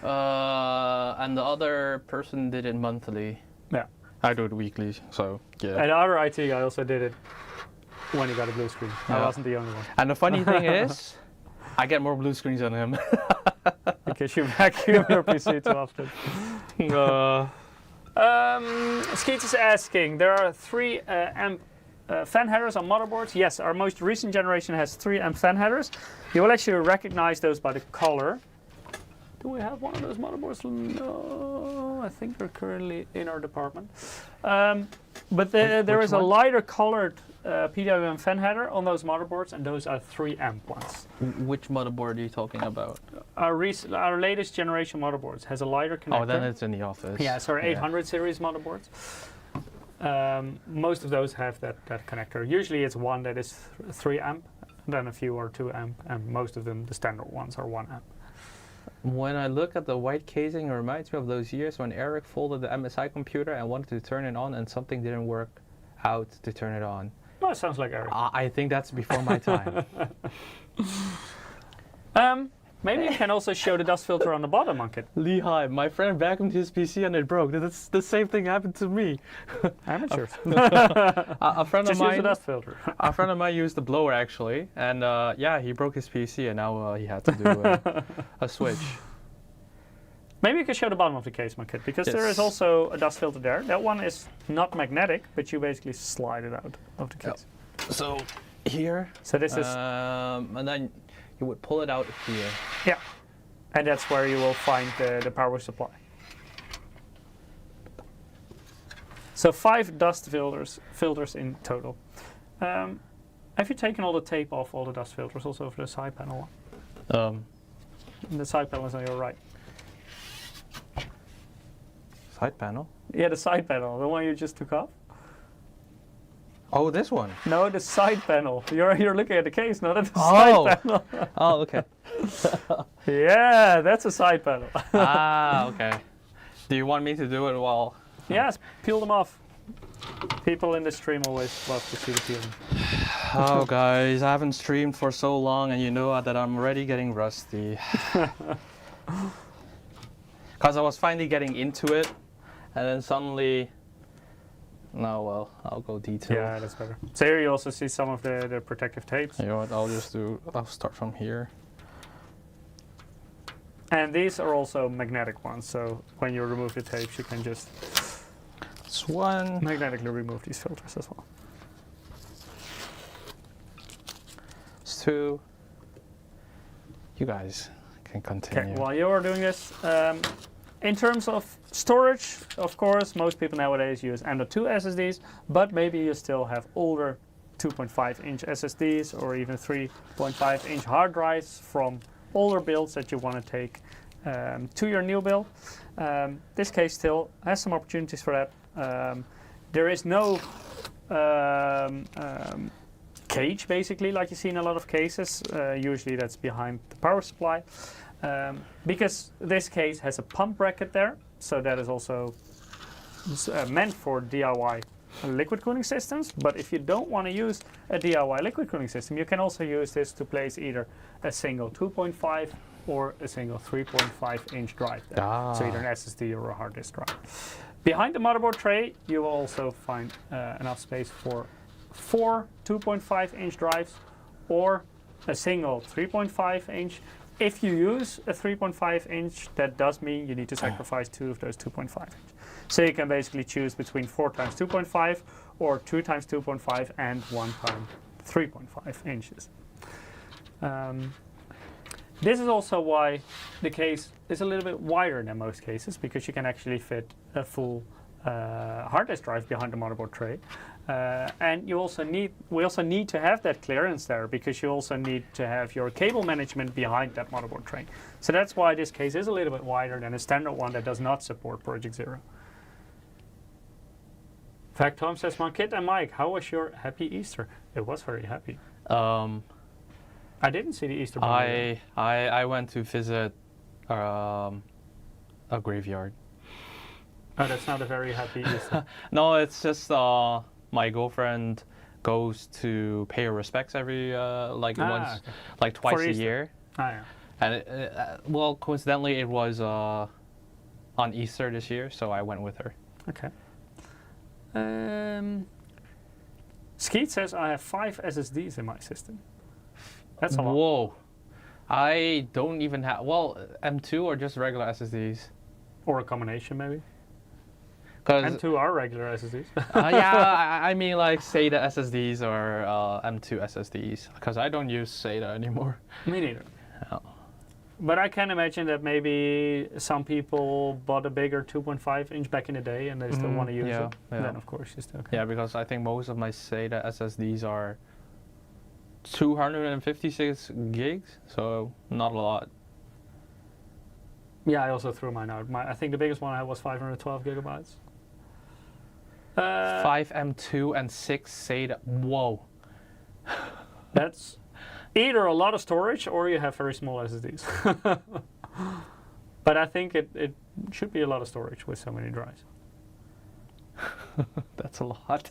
the other person did it monthly. Yeah, I do it weekly. So yeah. And the other IT guy also did it when he got a blue screen. I wasn't the only one. And the funny thing is, I get more blue screens than him. Because you vacuum your PC too often. Skeets is asking, there are 3 amp fan headers on motherboards. Yes, our most recent generation has 3 amp fan headers. You will actually recognize those by the color. Do we have one of those motherboards? No, I think they're currently in our department. But there is a lighter colored PWM fan header on those motherboards, and those are 3 amp ones. Which motherboard are you talking about? Our latest generation motherboards has a lighter connector. Oh, then it's in the office. Yeah, so our 800 series motherboards. Most of those have that connector. Usually it's one that is 3 amp, then a few are 2 amp, and most of them, the standard ones, are 1 amp. When I look at the white casing, it reminds me of those years when Eric folded the MSI computer and wanted to turn it on, and something didn't work out to turn it on. No, it sounds like Eric. I think that's before my time. Maybe you can also show the dust filter on the bottom, Mankit. Lehigh, my friend vacuumed his PC and it broke. That's the same thing happened to me. Amateurs. A friend of mine. Use the dust filter. A friend of mine used the blower actually, and yeah, he broke his PC, and now he had to do a switch. Maybe you can show the bottom of the case, Mankit, because there is also a dust filter there. That one is not magnetic, but you basically slide it out of the case. So here. So this is. And then you would pull it out here. Yeah, and that's where you will find the power supply. So 5 dust filters in total. Have you taken all the tape off all the dust filters, also for the side panel? The side panel is on your right. Side panel? Yeah, the side panel, the one you just took off. Oh, this one? No, the side panel. You're looking at the case, not at the side panel. Oh, okay. Yeah, that's a side panel. Ah, okay. Do you want me to do it while... Yes, peel them off. People in the stream always love to see the peeling. Oh, guys, I haven't streamed for so long, and you know that I'm already getting rusty. Because I was finally getting into it, and then suddenly... No, well, I'll go detail. Yeah, that's better. So here you also see some of the protective tapes. You know what, I'll start from here. And these are also magnetic ones, so when you remove the tapes, you can just It's one. magnetically remove these filters as well. It's two. You guys can continue. Okay, while you're doing this, in terms of storage, of course, most people nowadays use M.2 SSDs, but maybe you still have older 2.5-inch SSDs or even 3.5-inch hard drives from older builds that you want to take to your new build. This case still has some opportunities for that. There is no cage, basically, like you see in a lot of cases. Usually that's behind the power supply. Because this case has a pump bracket there, so that is also meant for DIY liquid cooling systems. But if you don't want to use a DIY liquid cooling system, you can also use this to place either a single 2.5 or a single 3.5-inch drive there. So either an SSD or a hard disk drive. Behind the motherboard tray, you will also find enough space for 4 2.5-inch drives or a single 3.5-inch. If you use a 3.5-inch, that does mean you need to sacrifice 2 of those 2.5-inch. So you can basically choose between 4 times 2.5 or 2 times 2.5 and 1 time 3.5 inches. This is also why the case is a little bit wider than most cases, because you can actually fit a full hard disk drive behind the motherboard tray. And we also need to have that clearance there, because you also need to have your cable management behind that motherboard tray. So that's why this case is a little bit wider than a standard one that does not support Project Zero. In fact, Tom says, Mankit and Mike, how was your happy Easter? It was very happy. I didn't see the Easter bunny. I went to visit a graveyard. Oh, that's not a very happy Easter. No, it's just my girlfriend goes to pay her respects every twice a year. Ah, yeah. And well, coincidentally, it was on Easter this year, so I went with her. Okay. Skeet says I have 5 SSDs in my system. That's a lot. Whoa. I don't even have, well, M2 or just regular SSDs? Or a combination, maybe. M2 are regular SSDs. Yeah, I mean like SATA SSDs or M2 SSDs, because I don't use SATA anymore. Me neither. Oh. But I can imagine that maybe some people bought a bigger 2.5-inch back in the day and they still want to use it. Yeah. Then of course you still can. Yeah, because I think most of my SATA SSDs are 256 gigs, so not a lot. Yeah, I also threw mine out. I think the biggest one I had was 512 gigabytes. 5 M2 and 6 SATA. Whoa. That's either a lot of storage or you have very small SSDs. But I think it should be a lot of storage with so many drives. That's a lot.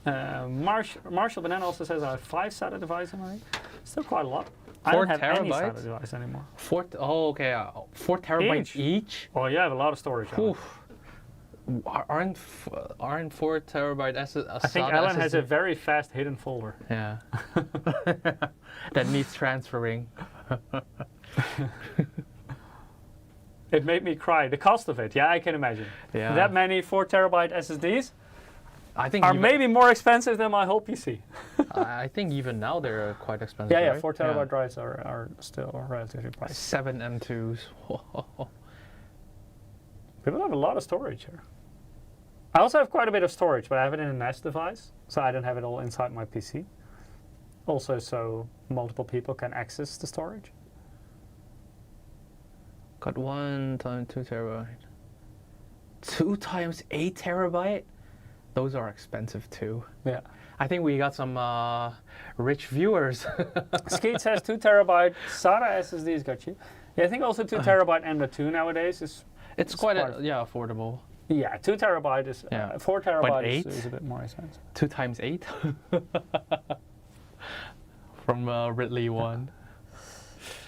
Marshall Banana also says I have 5 SATA devices in my. Still quite a lot. 4 I don't have terabytes? any SATA device anymore. 4 terabytes each? Oh, you have a lot of storage. Aren't 4 terabyte SSD? I think Alan has a very fast hidden folder. Yeah. That needs transferring. It made me cry. The cost of it, yeah, I can imagine. Yeah. That many 4 terabyte SSDs I think are maybe more expensive than my whole PC. I think even now they're quite expensive. Yeah, right? 4 terabyte drives are still relatively pricey. 7 M2s. People have a lot of storage here. I also have quite a bit of storage, but I have it in a NAS device, so I don't have it all inside my PC. Also, so multiple people can access the storage. Got 1 times 2 terabyte. 2 times 8 terabyte? Those are expensive too. Yeah. I think we got some rich viewers. Skeet says 2 terabyte SATA SSDs got you. Yeah, I think also 2 terabyte M.2 nowadays is... It's quite affordable. Yeah, 2 terabyte is... 4 terabyte is a bit more expensive. 2 times 8? From Ridley 1.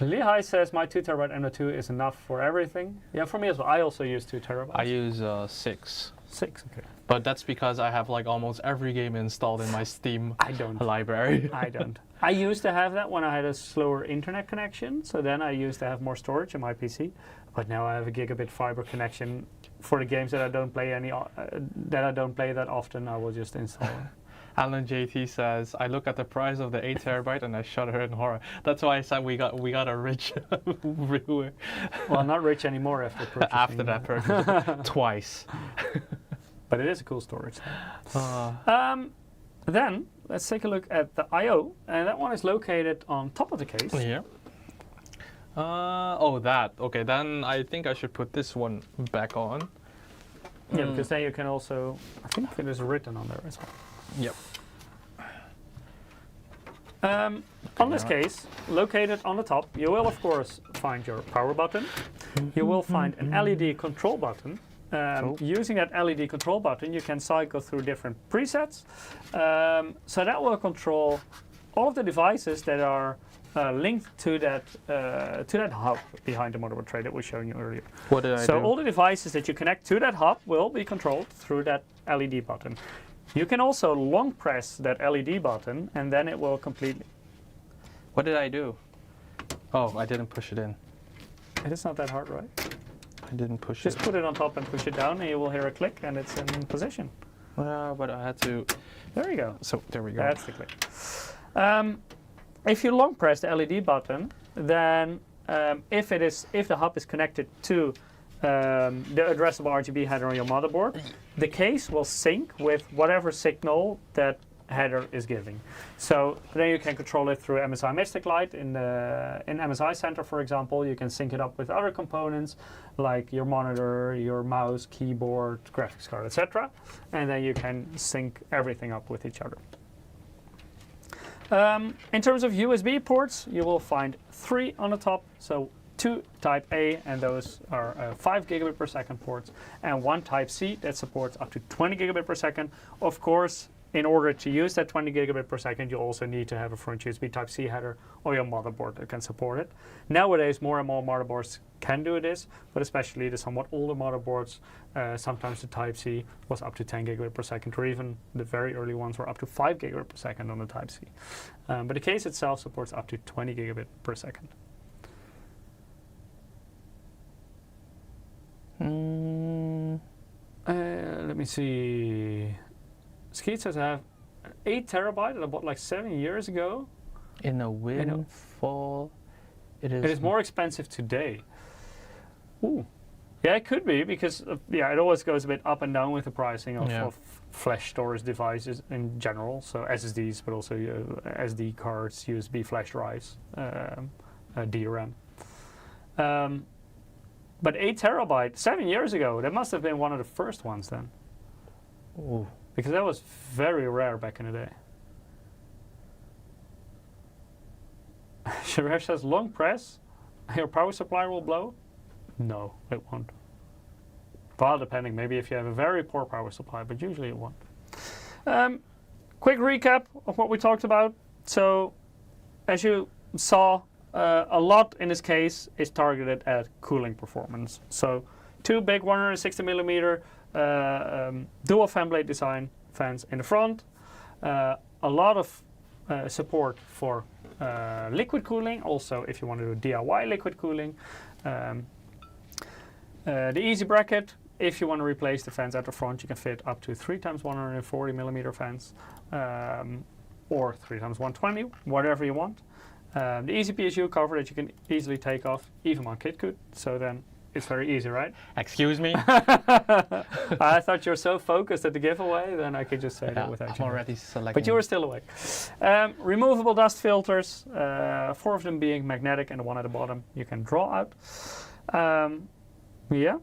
Lehigh says my 2 terabyte M.2 is enough for everything. Yeah, for me as well. I also use 2 terabytes. I use 6. 6, okay. But that's because I have like almost every game installed in my Steam library. I don't. I used to have that when I had a slower internet connection, so then I used to have more storage in my PC. But now I have a gigabit fiber connection for the games that I don't play that often. I will just install it. Alan JT says, I look at the price of the 8 terabyte and I shudder in horror. That's why I said we got a rich viewer. Well, not rich anymore after purchasing. After that purchase. Twice. But it is a cool storage. Then let's take a look at the I/O, and that one is located on top of the case. Yeah. Oh, that. Okay, then I think I should put this one back on. Yeah, because then you can also, I think it is written on there as well. Yep. On this case, located on the top, you will of course find your power button. You will find an LED control button. Using that LED control button, you can cycle through different presets. So that will control all of the devices that are linked to that hub behind the motherboard tray that we showed you earlier. What did I do? So all the devices that you connect to that hub will be controlled through that LED button. You can also long press that LED button and then it will completely... What did I do? Oh, I didn't push it in. It is not that hard, right? I didn't push it. Just put it on top and push it down and you will hear a click and it's in position. But I had to... There you go. So, there we go. That's the click. If you long press the LED button, then if the hub is connected to the addressable RGB header on your motherboard, the case will sync with whatever signal that header is giving. So then you can control it through MSI Mystic Light in MSI Center, for example. You can sync it up with other components like your monitor, your mouse, keyboard, graphics card, etc. And then you can sync everything up with each other. In terms of USB ports, you will find 3 on the top. So 2 Type A, and those are 5 gigabit per second ports, and 1 Type C that supports up to 20 gigabit per second. Of course, in order to use that 20 gigabit per second, you also need to have a front USB Type C header or your motherboard that can support it. Nowadays, more and more motherboards can do this, but especially the somewhat older motherboards, sometimes the Type C was up to 10 gigabit per second, or even the very early ones were up to 5 gigabit per second on the Type C. But the case itself supports up to 20 gigabit per second. Let me see. Skeet says I have 8 terabyte that I bought like 7 years ago. In a windfall. It is more expensive today. Ooh. Yeah, it could be because it always goes a bit up and down with the pricing of flash storage devices in general. So SSDs, but also SD cards, USB flash drives, DRAM. But 8 terabyte, 7 years ago, that must have been one of the first ones then. Ooh. Because that was very rare back in the day. Sharesh says, long press, your power supply will blow? No, it won't. Well, depending, maybe if you have a very poor power supply, but usually it won't. Quick recap of what we talked about. So, as you saw, a lot in this case is targeted at cooling performance. So 2 big 160 millimeter dual fan blade design fans in the front. A lot of support for liquid cooling, also if you want to do DIY liquid cooling. The easy bracket, if you want to replace the fans at the front, you can fit up to 3 times 140 millimeter fans. or 3x120, whatever you want. The easy PSU cover that you can easily take off, even on KitKut. So then it's very easy, right? Excuse me? I thought you were so focused at the giveaway, then I could just say that without you. I'm already selecting. But you were still awake. Removable dust filters, 4 of them being magnetic, and the one at the bottom you can draw out. Yeah.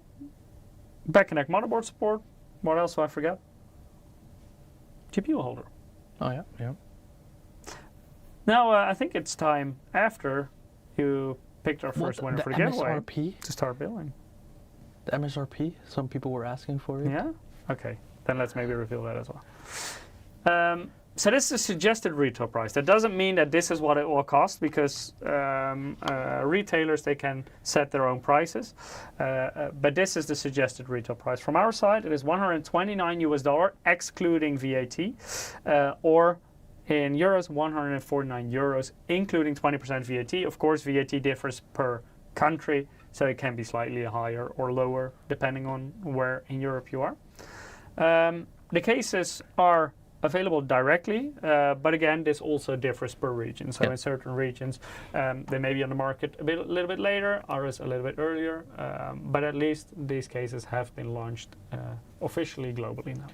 Back connect motherboard support. What else do I forget? GPU holder. Oh yeah, yeah. Now I think it's time after you picked our first winner for the giveaway MSRP? to start building. The MSRP? Some people were asking for it. Yeah? Okay, then let's maybe reveal that as well. So this is a suggested retail price. That doesn't mean that this is what it will cost, because retailers, they can set their own prices. But this is the suggested retail price. From our side, it is $129 excluding VAT, or in euros, 149 euros, including 20% VAT. Of course, VAT differs per country, so it can be slightly higher or lower depending on where in Europe you are. The cases are available directly, but again, this also differs per region. So in certain regions, they may be on the market a little bit later, others a little bit earlier, but at least these cases have been launched officially globally now.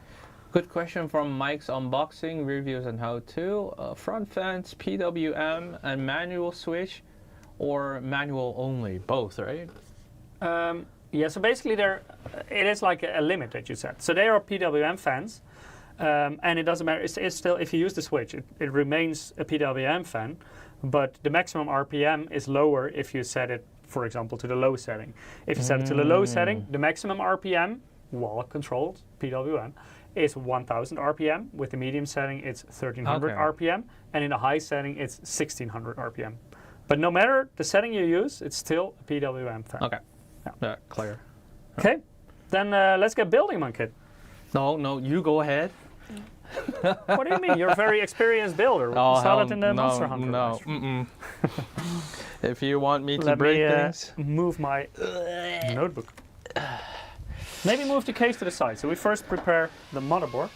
Good question from Mike's Unboxing, Reviews and How-To. Front fence, PWM, and manual switch, or manual only? Both, right? Yeah, so basically it is like a limit that you set. So they are PWM fans, and it doesn't matter. It's still, if you use the switch, it remains a PWM fan, but the maximum RPM is lower if you set it, for example, to the low setting. If you set it to the low setting, the maximum RPM, wall controlled PWM, is 1000 RPM. With the medium setting, it's 1300 RPM, and in the high setting, it's 1600 RPM. But no matter the setting you use, it's still a PWM fan. Okay. Yeah, clear. Okay, then let's get building, Monkit. No, you go ahead. What do you mean? You're a very experienced builder. Oh, saw that in the Monster Hunter. No. If you want me to break things, move my notebook. Maybe move the case to the side. So we first prepare the motherboard.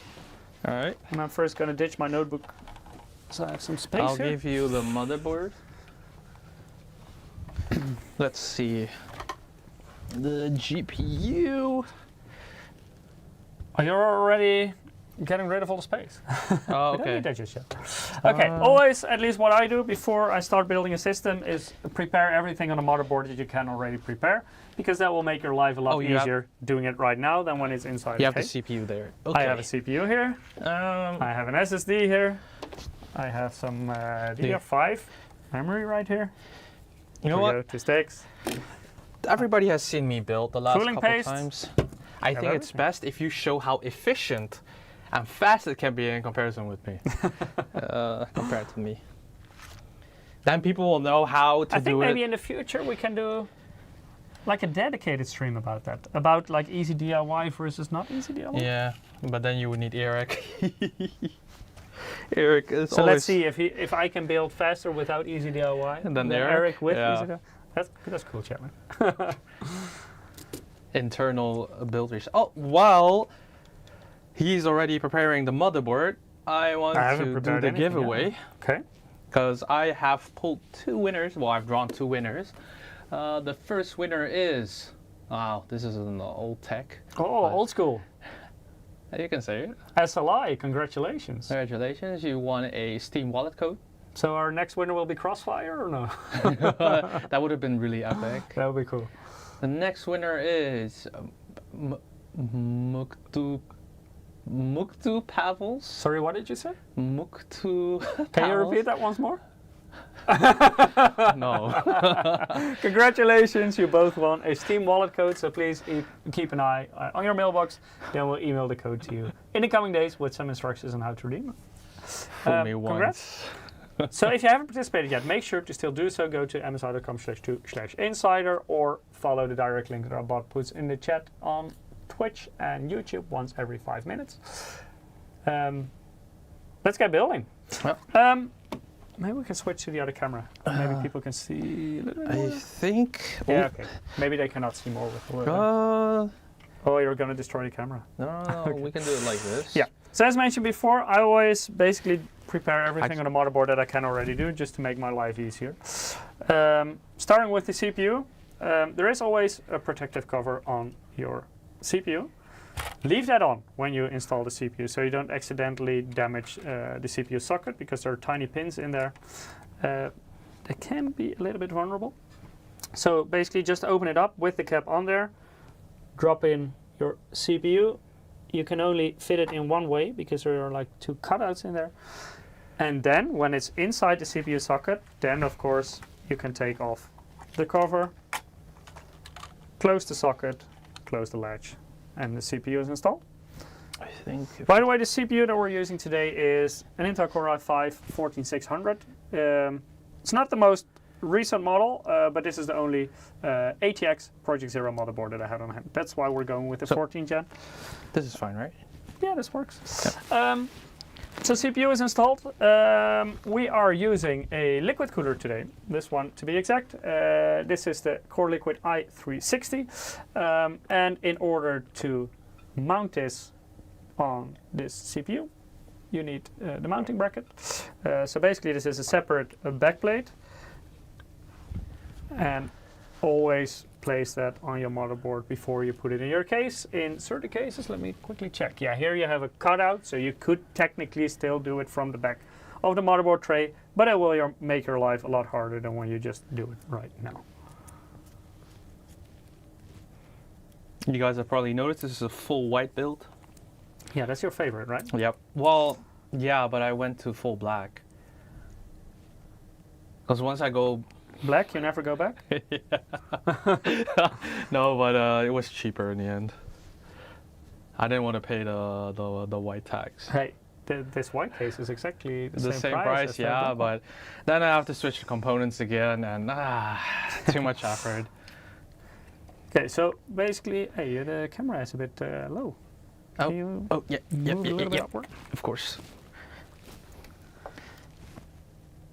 All right. And I'm first going to ditch my notebook so I have some space I'll here. give you the motherboard. Let's see. The GPU. Oh, you're already getting rid of all the space. Oh, We okay. don't need that just yet. Okay, always, at least what I do before I start building a system is prepare everything on the motherboard that you can already prepare, because that will make your life a lot easier doing it right now than when it's inside You the have case. the CPU there. Okay. I have a CPU here. I have an SSD here. I have some DDR5 memory right here. You know what? 2 sticks. Everybody has seen me build the last Cooling couple paste. times. I think it's best if you show how efficient and fast it can be in comparison with me. Compared to me. Then people will know how to do it. I think maybe in the future we can do like a dedicated stream about that. About like easy DIY versus not easy DIY. Yeah, but then you would need Eric. Eric is so let's see if I can build faster without easy DIY. And then Eric with easy yeah. DIY. That's cool, Chapman. Internal builders. Oh, while he's already preparing the motherboard, I want to do the giveaway. Yet. Okay. Because I have pulled 2 winners. Well, I've drawn 2 winners. The first winner is, wow, this is an old tech. Oh, old school. You can say it. SLI, congratulations. Congratulations, you won a Steam wallet code. So our next winner will be Crossfire or no? That would have been really epic. That would be cool. The next winner is Muktu Pavels. Sorry, what did you say? Muktu Pavels. Can you repeat that once more? No. Congratulations, you both won a Steam wallet code, so please keep an eye on your mailbox. Then we'll email the code to you in the coming days with some instructions on how to redeem it. Fool me once. Congrats. So if you haven't participated yet, make sure to still do so. Go to msi.com/2/insider or follow the direct link that our bot puts in the chat on Twitch and YouTube once every 5 minutes. Let's get building. Yep. Maybe we can switch to the other camera. Maybe people can see a little bit more. I think. Yeah, okay. Maybe they cannot see more with the word. Oh, you're going to destroy the camera. No, okay. We can do it like this. Yeah. So as mentioned before, I always basically prepare everything on the motherboard that I can already do, just to make my life easier. Starting with the CPU, there is always a protective cover on your CPU. Leave that on when you install the CPU, so you don't accidentally damage the CPU socket, because there are tiny pins in there. They can be a little bit vulnerable. So basically just open it up with the cap on there, drop in your CPU. You can only fit it in one way because there are like 2 cutouts in there. And then when it's inside the CPU socket, then of course you can take off the cover, close the socket, close the latch, and the CPU is installed. I think. By the way, the CPU that we're using today is an Intel Core i5-14600. It's not the most recent model, but this is the only ATX Project Zero motherboard that I had on hand. That's why we're going with the 14 gen. This is fine, right? Yeah, this works. Yeah. So CPU is installed. We are using a liquid cooler today. This one, to be exact. This is the Core Liquid i360. And in order to mount this on this CPU, you need the mounting bracket. So basically, this is a separate backplate. And always place that on your motherboard before you put it in your case. In certain cases, let me quickly check. Yeah, here you have a cutout, so you could technically still do it from the back of the motherboard tray, but it will make your life a lot harder than when you just do it right now. You guys have probably noticed this is a full white build. Yeah, that's your favorite, right? Yep. Well, yeah, but I went to full black. Because once I go black, you never go back? No, but it was cheaper in the end. I didn't want to pay the white tax. Hey, this white case is exactly the same price, yeah, but then I have to switch the components again, and too much effort. Okay, so basically, hey, the camera is a bit low. Oh, Can you yeah, move a little bit upward? Of course.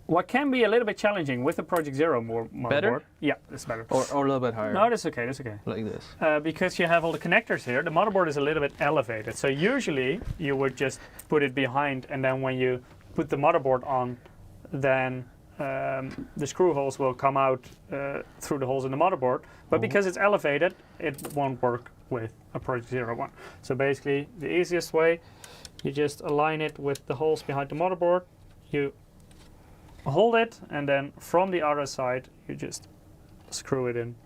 What can be a little bit challenging with the Project Zero motherboard. Better? Yeah, it's better. Or a little bit higher. No, that's okay, that's okay. Like this. Because you have all the connectors here, the motherboard is a little bit elevated. So usually you would just put it behind, and then when you put the motherboard on, then the screw holes will come out through the holes in the motherboard. But because it's elevated, it won't work with a Project Zero one. So basically, the easiest way, you just align it with the holes behind the motherboard. You hold it, and then from the other side you just screw it in.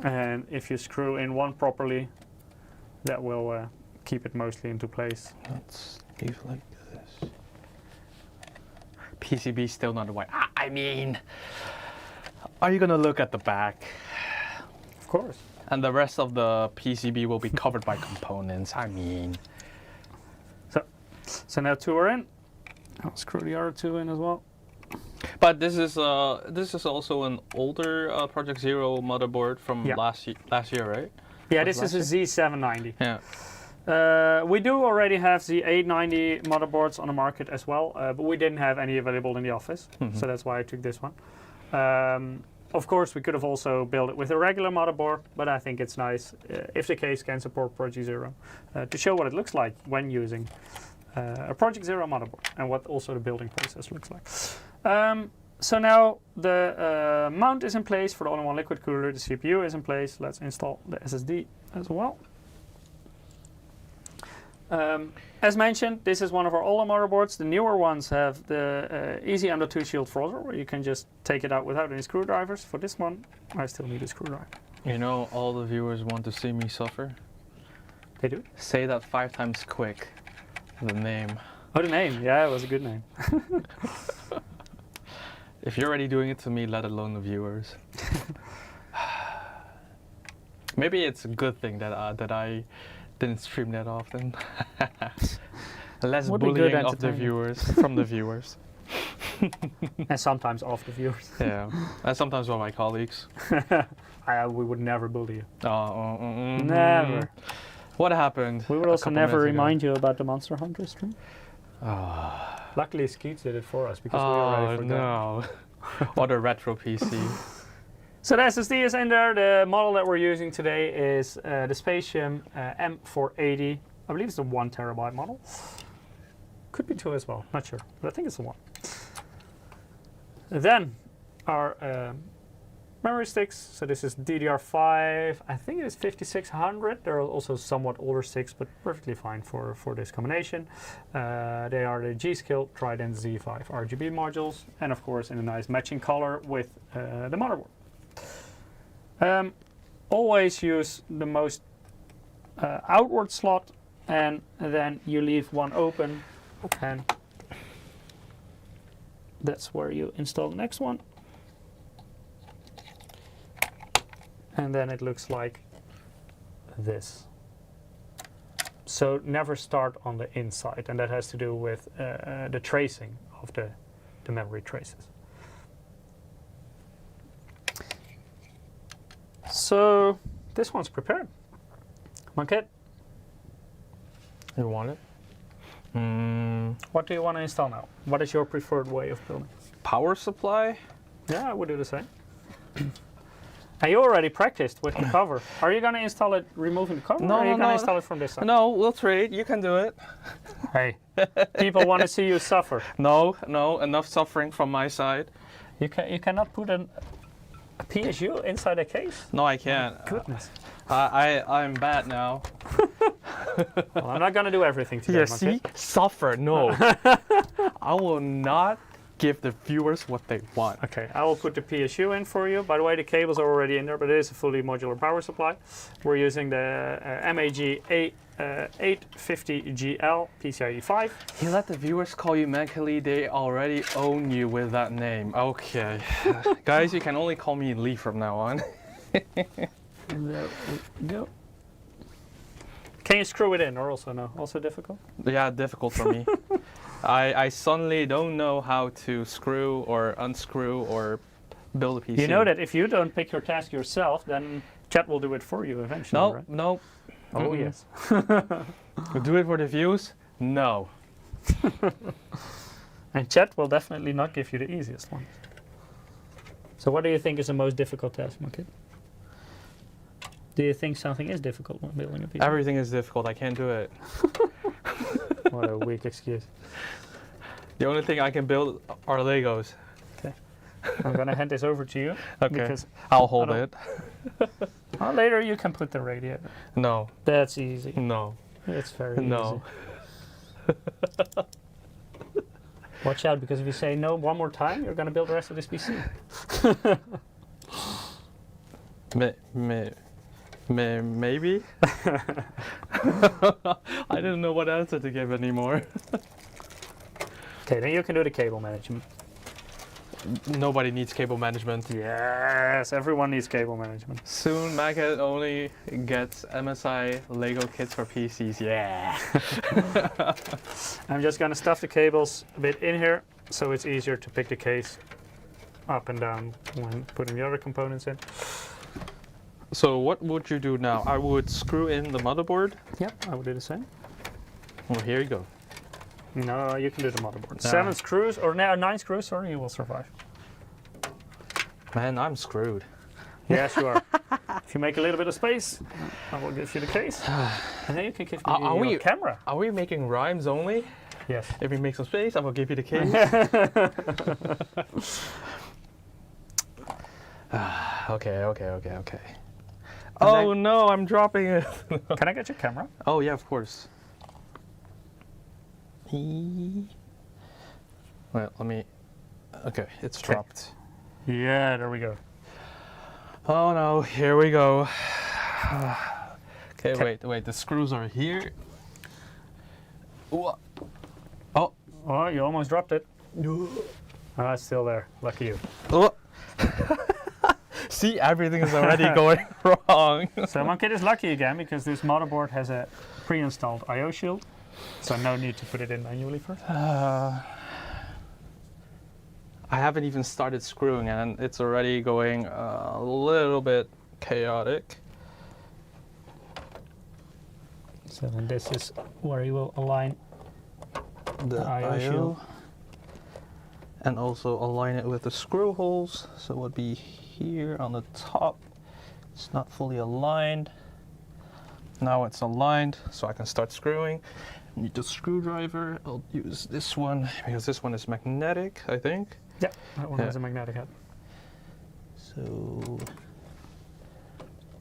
And if you screw in one properly, that will keep it mostly into place. Let's leave like this. PCB still not white. I mean, are you gonna look at the back? Of course. And the rest of the PCB will be covered by components. I mean. So now 2 are in. I'll screw the other 2 in as well. But this is also an older Project Zero motherboard from last year, right? Yeah, this is a Z790. Yeah. We do already have the 890 motherboards on the market as well, but we didn't have any available in the office, so that's why I took this one. Of course, we could have also built it with a regular motherboard, but I think it's nice if the case can support Project Zero to show what it looks like when using a Project Zero motherboard, and what also the building process looks like. So now the mount is in place for the all-in-one liquid cooler, the CPU is in place. Let's install the SSD as well. As mentioned, this is one of our older motherboards. The newer ones have the easy M.2 shield frozer, where you can just take it out without any screwdrivers. For this one, I still need a screwdriver. You know, all the viewers want to see me suffer. They do? Say that 5 times quick. The name. Oh, the name. Yeah, it was a good name. If you're already doing it to me, let alone the viewers. Maybe it's a good thing that I didn't stream that often. Less bullying of the viewers from the viewers. And sometimes of the viewers. Yeah, and sometimes by my colleagues. We would never bully you. Never. What happened? We would also never remind you about the Monster Hunter stream. Oh. Luckily, Skeets did it for us because we already forgot. No. Or the retro PC. So the SSD is in there. The model that we're using today is the Spatium M480. I believe it's the 1 terabyte model. Could be 2 as well, not sure, but I think it's the 1. Then our memory sticks. So this is DDR5. I think it is 5600. There are also somewhat older sticks, but perfectly fine for this combination. They are the G.Skill Trident Z5 RGB modules, and of course in a nice matching color with the motherboard. Always use the most outward slot, and then you leave one open, and that's where you install the next one. And then it looks like this. So never start on the inside, and that has to do with the tracing of the memory traces. So this one's prepared. Come on, kid. You want it? What do you want to install now? What is your preferred way of building? Power supply? Yeah, I would do the same. And you already practiced with the cover. Are you going to install it removing the cover, or are you going to install it from this side? No, we'll trade. You can do it. Hey, people want to see you suffer. No, enough suffering from my side. You cannot put a PSU inside a case? No, I can't. Oh, goodness. I'm bad now. Well, I'm not going to do everything today. Yeah, see? Suffer, no. I will not give the viewers what they want. Okay, I will put the PSU in for you. By the way, the cables are already in there, but it is a fully modular power supply. We're using the MAG 850GL PCIe 5. You let the viewers call you Mankali, they already own you with that name. Okay. Guys, you can only call me Lee from now on. There we go. Can you screw it in, or also no? Also difficult? Yeah, difficult for me. I suddenly don't know how to screw or unscrew or build a PC. You know that if you don't pick your task yourself, then chat will do it for you eventually, No, right? no. Oh, yes. Do it for the views? No. And chat will definitely not give you the easiest one. So what do you think is the most difficult task, my kid? Do you think something is difficult when building a PC? Everything is difficult. I can't do it. What a weak excuse. The only thing I can build are Legos. Okay. I'm going to hand this over to you. Okay. Because I'll hold it. Later you can put the radiator. No. That's easy. No. It's very No. easy. Watch out, because if you say no one more time, you're going to build the rest of this PC. Maybe? I didn't know what answer to give anymore. Okay, then you can do the cable management. Nobody needs cable management. Yes, everyone needs cable management. Soon Maggot only gets MSI Lego kits for PCs. Yeah. I'm just going to stuff the cables a bit in here, so it's easier to pick the case up and down when putting the other components in. So what would you do now? I would screw in the motherboard. Yep, I would do the same. Well, here you go. No, you can do the motherboard. Ah. 7 screws, or now 9 screws, sorry, you will survive. Man, I'm screwed. Yes, you are. If you make a little bit of space, I will give you the case. And then you can give me your camera. Are we making rhymes only? Yes. If we make some space, I will give you the case. Okay. Oh no, I'm dropping it. Can I get your camera? Oh yeah, of course. Well, let me... Okay, it's dropped. Yeah, there we go. Oh no, here we go. Okay, wait, the screws are here. Ooh. Oh. Oh, you almost dropped it. Oh, it's still there. Lucky you. Oh. See, everything is already going wrong. So my kid is lucky again, because this motherboard has a pre-installed I/O shield. So no need to put it in manually first. I haven't even started screwing and it's already going a little bit chaotic. So then this is where you will align The I/O shield. And also align it with the screw holes. So it would be here on the top. It's not fully aligned. Now it's aligned, so I can start screwing. I need the screwdriver. I'll use this one because this one is magnetic, I think. Yeah, that one has a magnetic head. So,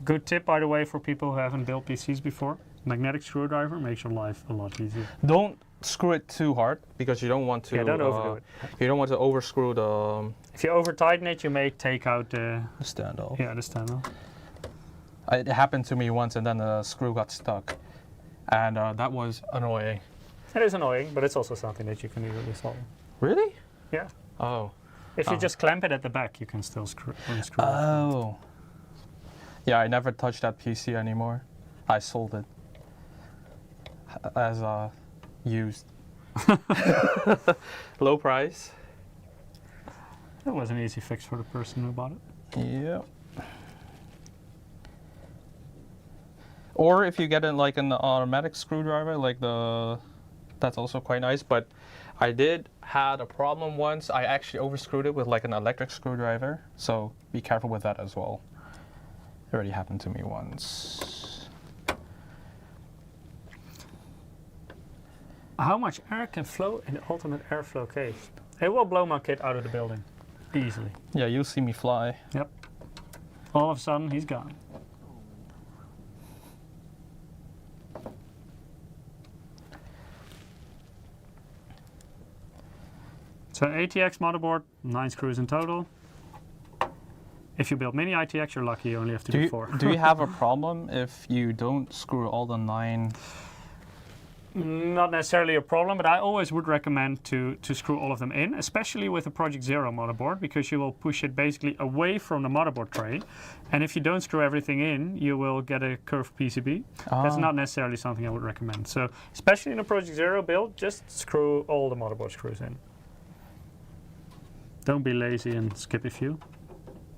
good tip, by the way, for people who haven't built PCs before. Magnetic screwdriver makes your life a lot easier. don't screw it too hard because you don't want to. Yeah, don't overdo it. You don't want to overscrew the. If you over tighten it, you may take out the standoff. Yeah, the standoff. It happened to me once, and then the screw got stuck, and that was annoying. It is annoying, but it's also something that you can easily solve. Really? Yeah. Oh. If you just clamp it at the back, you can still unscrew it. Oh. Yeah, I never touched that PC anymore. I sold it as used. Low price. That was an easy fix for the person who bought it. Yeah. Or if you get like an automatic screwdriver, like that's also quite nice. But I had a problem once. I actually overscrewed it with like an electric screwdriver. So be careful with that as well. It already happened to me once. How much air can flow in the ultimate airflow case? It will blow my kit out of the building easily. Yeah, you'll see me fly. Yep. All of a sudden, he's gone. So ATX motherboard, 9 screws in total. If you build mini ITX, you're lucky, you only have to do 4. Do you have a problem if you don't screw all the 9? Not necessarily a problem, but I always would recommend to screw all of them in, especially with a Project Zero motherboard, because you will push it basically away from the motherboard tray. And if you don't screw everything in, you will get a curved PCB. That's not necessarily something I would recommend. So especially in a Project Zero build, just screw all the motherboard screws in. Don't be lazy and skip a few,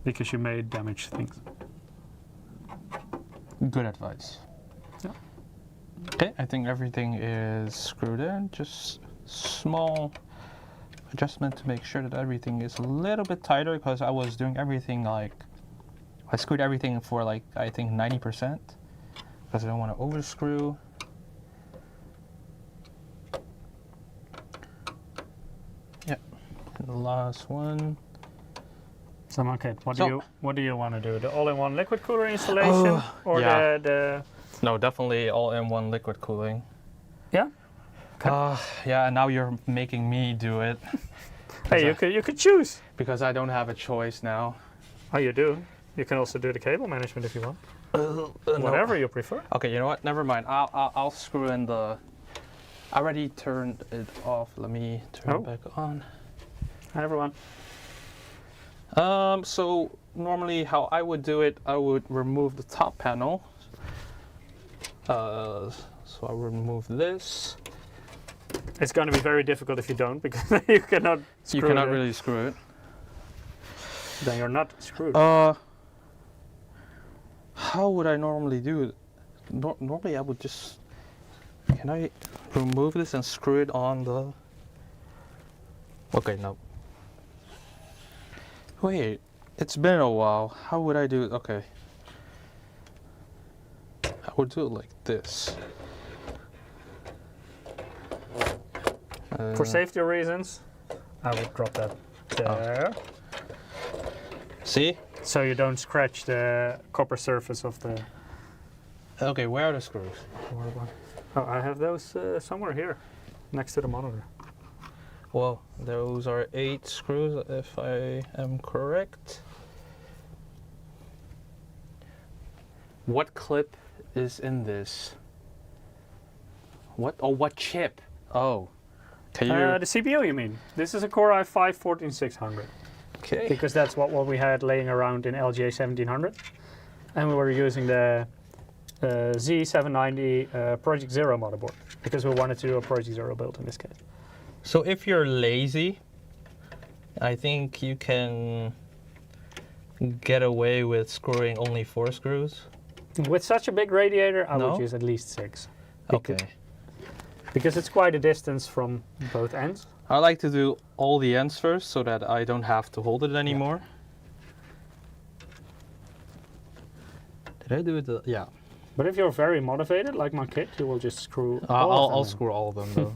because you may damage things. Good advice. Yeah. Okay, I think everything is screwed in. Just small adjustment to make sure that everything is a little bit tighter, because I was doing everything like, I screwed everything for like, I think 90%, because I don't want to overscrew. The last one. So, okay, what do you want to do? The all-in-one liquid cooler installation, or yeah. the? No, definitely all-in-one liquid cooling. Yeah. Okay. Yeah, and now you're making me do it. Hey, you could choose. Because I don't have a choice now. Oh, you do. You can also do the cable management if you want. Whatever you prefer. Okay, you know what? Never mind. I'll screw in the. I already turned it off. Let me turn it back on. Hi everyone. So normally how I would do it, I would remove the top panel. So I would remove this. It's going to be very difficult if you don't, because you cannot screw it. You cannot really screw it. Then you're not screwed. How would I normally do it? Normally I would just. Can I remove this and screw it on the. Okay, no. Wait, it's been a while. How would I do it? Okay. I would do it like this. For safety reasons, I would drop that there. See? So you don't scratch the copper surface of the... Okay, where are the screws? Oh, I have those somewhere here, next to the monitor. Well, those are 8 screws, if I am correct. What clip is in this? What? Oh, what chip? Oh. Can you... The CPU, you mean? This is a Core i5-14600. Okay. Because that's what we had laying around in LGA 1700. And we were using the Z790 Project Zero motherboard, because we wanted to do a Project Zero build in this case. So if you're lazy, I think you can get away with screwing only 4 screws. With such a big radiator, I would use at least 6. Okay. Because it's quite a distance from both ends. I like to do all the ends first so that I don't have to hold it anymore. Did I do it? Yeah. But if you're very motivated, like my kid, you will just screw I'll screw all of them though.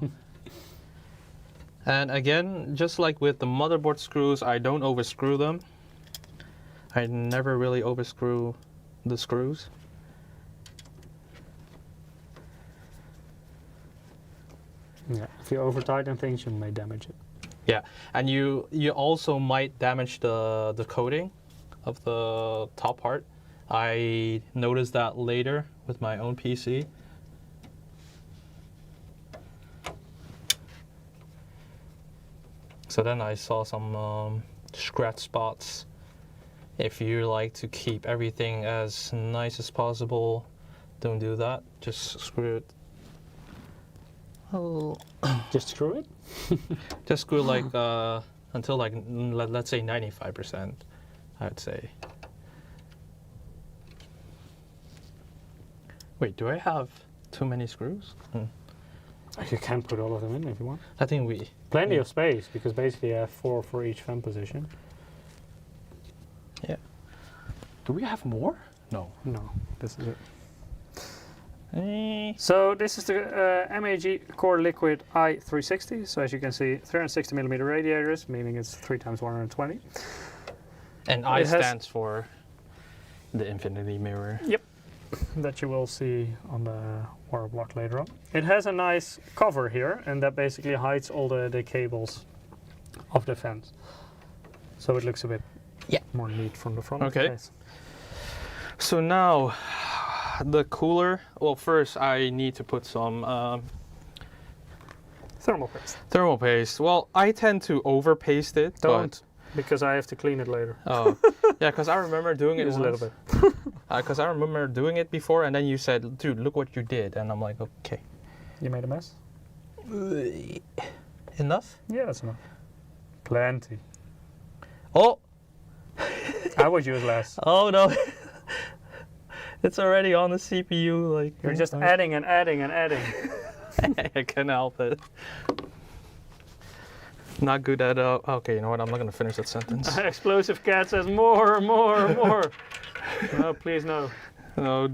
And again, just like with the motherboard screws, I don't overscrew them. I never really overscrew the screws. Yeah, if you over tighten things, you may damage it. Yeah, and you also might damage the coating of the top part. I noticed that later with my own PC. So then I saw some scratch spots. If you like to keep everything as nice as possible, don't do that. Just screw it. Oh. Just screw it? Just screw like until like let's say 95%, I would say. Wait, do I have too many screws? You can put all of them in if you want. I think we... Plenty of space, because basically you have 4 for each fan position. Yeah. Do we have more? No. No, this is it. Eh. So this is the MAG Core Liquid i360. So as you can see, 360mm radiators, meaning it's 3 times 120. And I stands for the infinity mirror. Yep. That you will see on the wire block later on. It has a nice cover here, and that basically hides all the cables of the fans. So it looks a bit more neat from the front. Okay. So now the cooler. Well, first I need to put some thermal paste. Thermal paste. Well, I tend to over paste it. Don't, because I have to clean it later. Oh, yeah, because I remember doing it a little bit. Because I remember doing it before, and then you said, "Dude, look what you did," and I'm like, "Okay." You made a mess? Enough? Yeah, that's enough. Plenty. Oh. I would use less. Oh no. It's already on the CPU. Like you're just adding and adding and adding. I can't help it. Not good at okay, you know what? I'm not gonna finish that sentence. Explosive Cat says more. No, please no. No,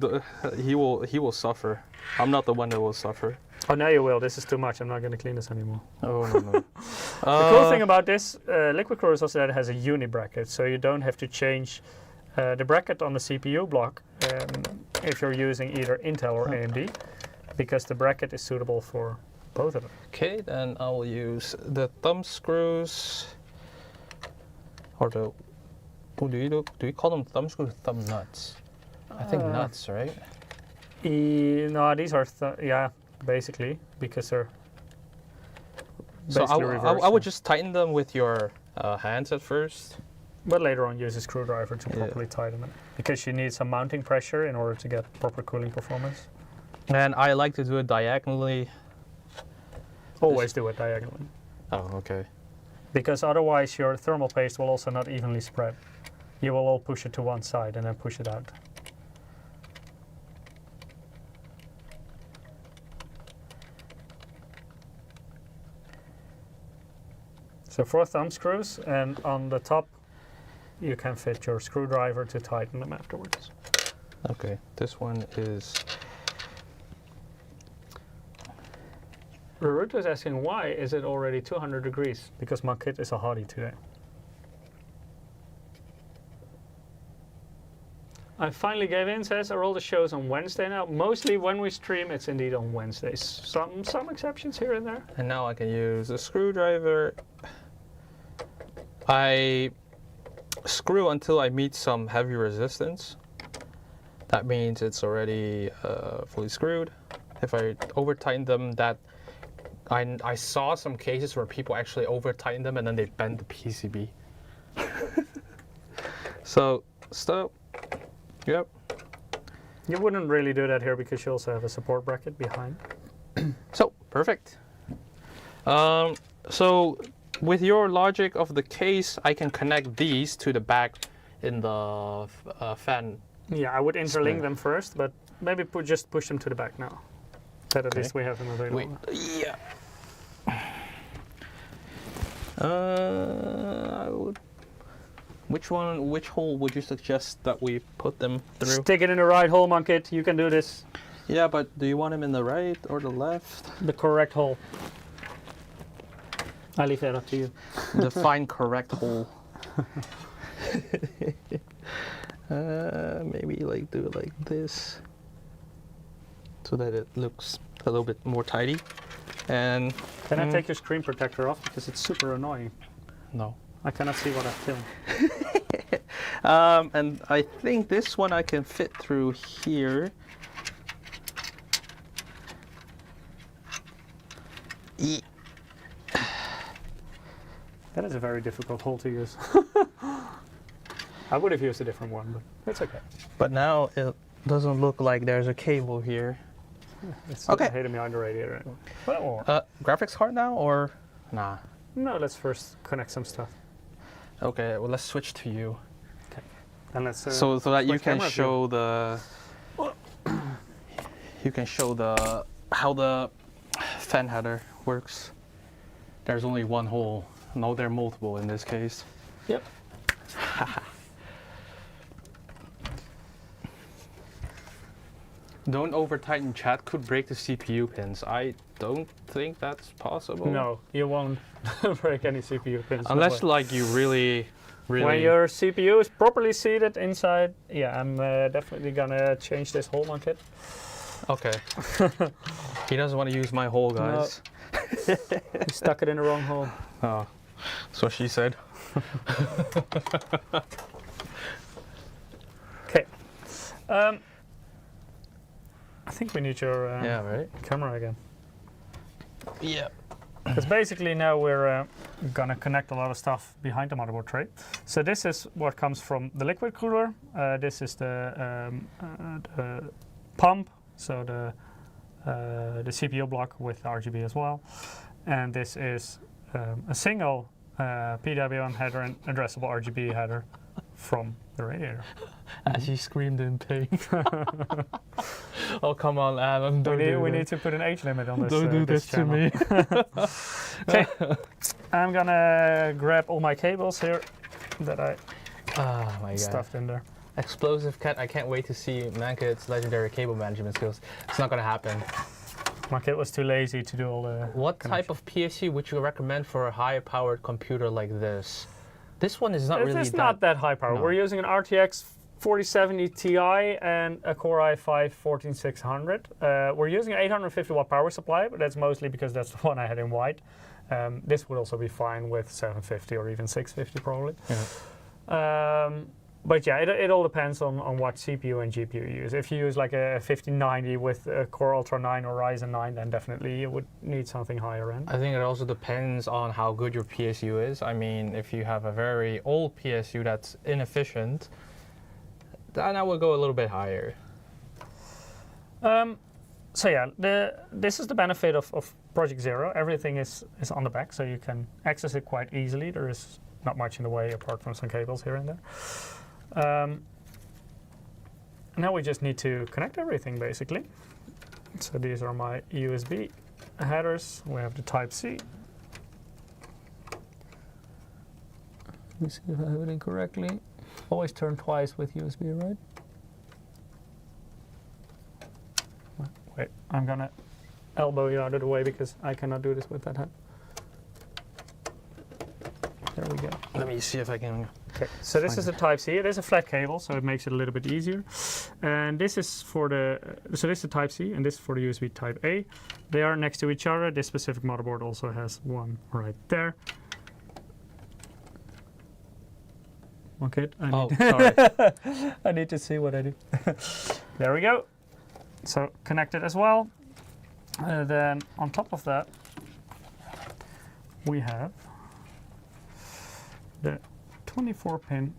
he will suffer. I'm not the one that will suffer. Oh, now you will. This is too much. I'm not going to clean this anymore. Oh no. The cool thing about this liquid cooler is also that it has a uni bracket, so you don't have to change the bracket on the CPU block if you're using either Intel or AMD, because the bracket is suitable for both of them. Okay, then I will use the thumb screws, or the do you call them thumb screws or thumb nuts? I think nuts, right? No, these are basically, because they're so I would just tighten them with your hands at first. But later on use a screwdriver to properly tighten them, because you need some mounting pressure in order to get proper cooling performance. And I like to do it diagonally. Always do it diagonally. Oh, okay. Because otherwise your thermal paste will also not evenly spread. You will all push it to one side and then push it out. So 4 thumb screws, and on the top you can fit your screwdriver to tighten them afterwards. Okay, this one is... Ruruto is asking, why is it already 200 degrees? Because my kit is a hottie today. I finally gave in, says, are all the shows on Wednesday now? Mostly when we stream, it's indeed on Wednesdays. Some exceptions here and there. And now I can use a screwdriver. I screw until I meet some heavy resistance. That means it's already fully screwed. If I over tighten them, I saw some cases where people actually over tighten them and then they bend the PCB. So stop. Yep. You wouldn't really do that here because you also have a support bracket behind. So perfect. So with your logic of the case, I can connect these to the back in the fan. Yeah, I would interlink them first, but maybe just push them to the back now. That at least we have them available. Yeah. I would Which hole would you suggest that we put them through? Stick it in the right hole, Monkit. You can do this. Yeah, but do you want them in the right or the left? The correct hole. I leave that up to you. Define correct hole. Maybe like do it like this, so that it looks a little bit more tidy. And can I take your screen protector off, because it's super annoying? No. I cannot see what I film. And I think this one I can fit through here. That is a very difficult hole to use. I would have used a different one, but it's okay. But now it doesn't look like there's a cable here. It's okay. hidden behind the radiator. Graphics card now, or nah? No, let's first connect some stuff. Okay, well let's switch to you. Okay. And let's so that you can show the how the fan header works. There's only one hole. No, there are multiple in this case. Yep. Don't over tighten, chat could break the CPU pins. I don't think that's possible. No, you won't break any CPU pins. Unless like you really... When your CPU is properly seated inside, yeah, I'm definitely gonna change this hole, Monkit. Okay. He doesn't want to use my hole, guys. No. He stuck it in the wrong hole. Oh, that's what she said. Okay. I think we need your camera again. Yeah. Because basically now we're gonna connect a lot of stuff behind the motherboard tray. So this is what comes from the liquid cooler. This is the pump, so the CPU block with RGB as well. And this is a single PWM header and addressable RGB header from the radiator. As he screamed in pain. Oh, come on, Adam. We need to put an age limit on this. Don't do this to me. Okay, I'm gonna grab all my cables here that I stuffed in there. Explosive Cat, I can't wait to see Mankit's legendary cable management skills. It's not gonna happen. My kid was too lazy to do all the... What type of PSU would you recommend for a high-powered computer like this? This one is not really It's not that high power. No. We're using an RTX 4070 Ti and a Core i5 14600. We're using an 850 watt power supply, but that's mostly because that's the one I had in white. This would also be fine with 750 or even 650 probably. Yeah. But yeah, it all depends on what CPU and GPU you use. If you use like a 5090 with a Core Ultra 9 or Ryzen 9, then definitely you would need something higher end. I think it also depends on how good your PSU is. I mean, if you have a very old PSU that's inefficient, then I would go a little bit higher. So yeah, this is the benefit of Project Zero. Everything is on the back, so you can access it quite easily. There is not much in the way apart from some cables here and there. Now we just need to connect everything basically. So these are my USB headers. We have the Type-C. Let me see if I have it in correctly. Always turn twice with USB, right? Wait, I'm gonna elbow you out of the way because I cannot do this with that hand. There we go. Let me see if I can... Okay, so this is a Type-C. It is a flat cable, so it makes it a little bit easier. And this is for the... So this is the Type-C, and this is for the USB Type-A. They are next to each other. This specific motherboard also has one right there. Okay, sorry. I need to see what I do. There we go. So connected as well. Then on top of that, we have the 24-pin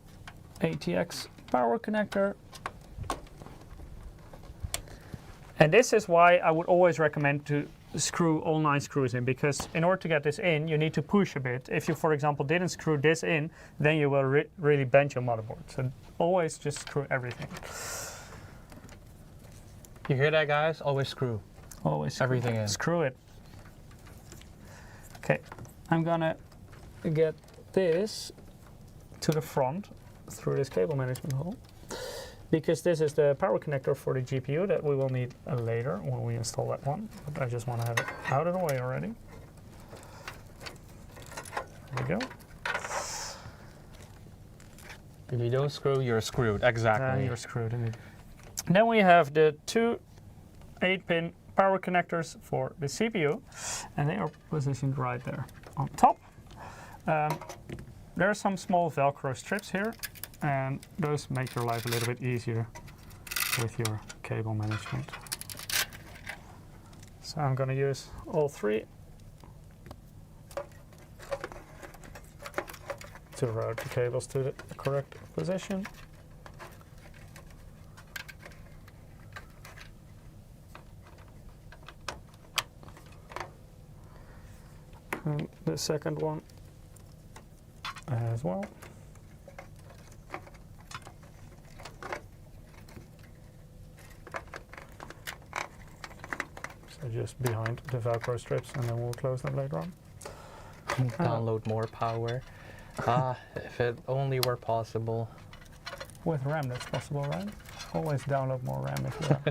ATX power connector. And this is why I would always recommend to screw all 9 screws in, because in order to get this in, you need to push a bit. If you, for example, didn't screw this in, then you will really bend your motherboard. So always just screw everything. You hear that, guys? Always screw. Always screw everything in. Screw it. Okay, I'm gonna get this to the front through this cable management hole, because this is the power connector for the GPU that we will need later when we install that one. But I just want to have it out of the way already. There we go. If you don't screw, you're screwed. Exactly. You're screwed indeed. Then we have the two 8-pin power connectors for the CPU, and they are positioned right there on top. There are some small Velcro strips here, and those make your life a little bit easier with your cable management. So I'm going to use all three to route the cables to the correct position. And the second one as well. So just behind the Velcro strips, and then we'll close them later on. Download more power. If it only were possible. With RAM, that's possible, right? Always download more RAM if you have.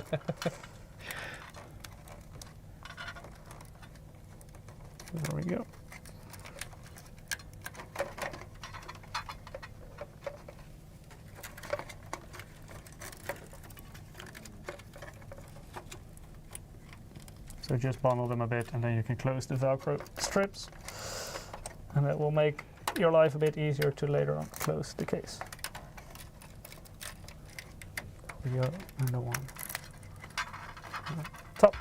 There we go. So just bundle them a bit, and then you can close the Velcro strips, and that will make your life a bit easier to later on close the case. There we go, and the one on the top.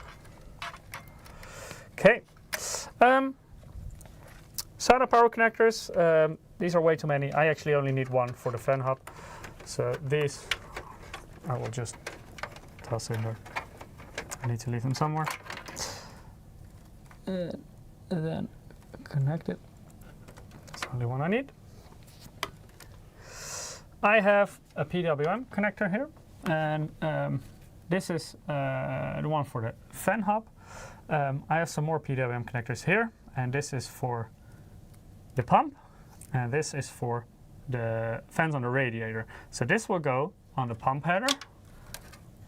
Okay. SATA power connectors, these are way too many. I actually only need one for the fan hub. So these I will just toss in there. I need to leave them somewhere. And then connect it. That's the only one I need. I have a PWM connector here, and this is the one for the fan hub. I have some more PWM connectors here, and this is for the pump, and this is for the fans on the radiator. So this will go on the pump header,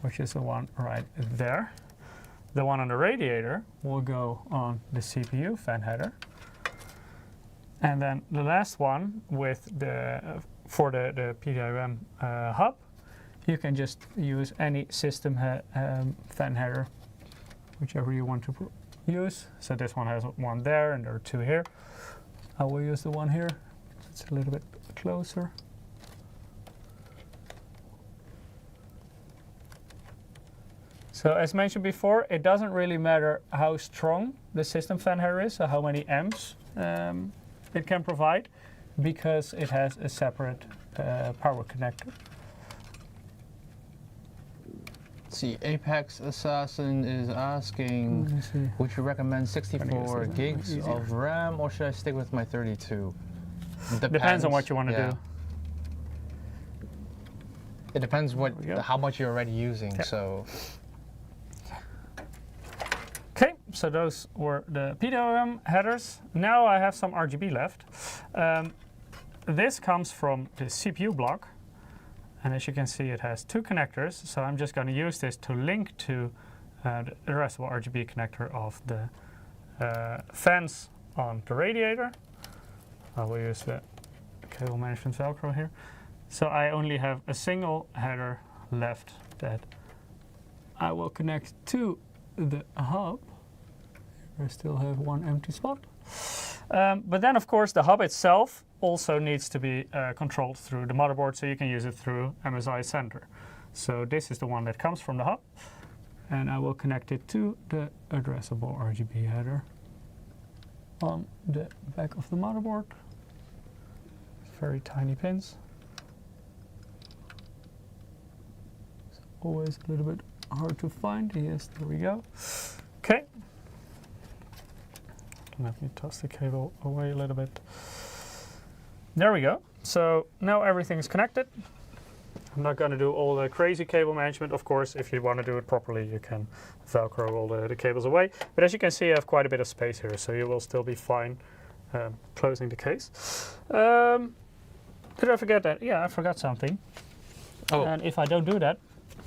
which is the one right there. The one on the radiator will go on the CPU fan header. And then the last one with the for the PWM hub, you can just use any system fan header, whichever you want to use. So this one has one there, and there are two here. I will use the one here. It's a little bit closer. So as mentioned before, it doesn't really matter how strong the system fan header is, or how many amps it can provide, because it has a separate power connector. Let's see, Apex Assassin is asking, would you recommend 64 gigs of RAM, or should I stick with my 32? Depends on what you want to do. It depends how much you're already using. Yeah. So. Okay, so those were the PWM headers. Now I have some RGB left. This comes from the CPU block, and as you can see, it has two connectors. So I'm just going to use this to link to the addressable RGB connector of the fans on the radiator. I will use the cable management Velcro here. So I only have a single header left that I will connect to the hub. I still have one empty spot. But then, of course, the hub itself also needs to be controlled through the motherboard, so you can use it through MSI Center. So this is the one that comes from the hub, and I will connect it to the addressable RGB header on the back of the motherboard. Very tiny pins. It's always a little bit hard to find. Yes, there we go. Okay. Let me toss the cable away a little bit. There we go. So now everything is connected. I'm not going to do all the crazy cable management. Of course, if you want to do it properly, you can Velcro all the cables away. But as you can see, I have quite a bit of space here, so you will still be fine closing the case. Did I forget that? Yeah, I forgot something. Oh. And if I don't do that,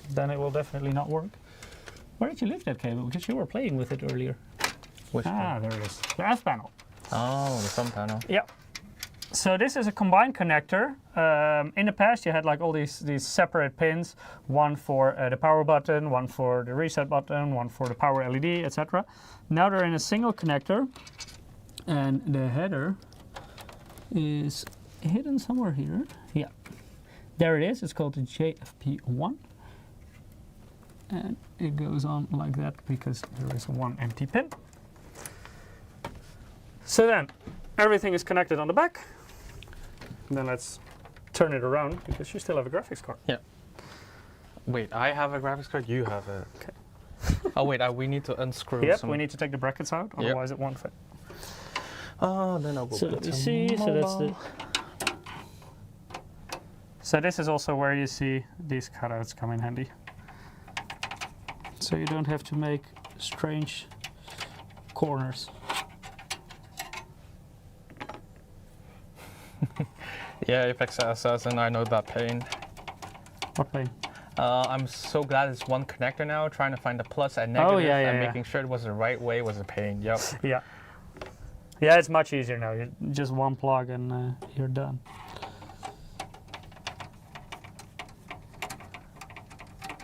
then it will definitely not work. Where did you leave that cable? Because you were playing with it earlier. Which one? There it is. The F panel. Oh, the front panel. Yeah. So this is a combined connector. In the past, you had like all these separate pins, one for the power button, one for the reset button, one for the power LED, etc. Now they're in a single connector, and the header is hidden somewhere here. Yeah, there it is. It's called the JFP1, and it goes on like that because there is one empty pin. So then, everything is connected on the back. And then let's turn it around because you still have a graphics card. Yeah. Wait, I have a graphics card. You have it. Okay. Oh wait, we need to unscrew. Yep, some. we need to take the brackets out, otherwise it won't fit. Oh, then I'll go. So let me see. So that's the. So this is also where you see these cutouts come in handy. So you don't have to make strange corners. Yeah, Apex Assassin, I know that pain. What pain? I'm so glad it's one connector now. Trying to find the plus and negative and making sure it was the right way was a pain. Yep. Yeah. Yeah, it's much easier now. You just one plug and you're done.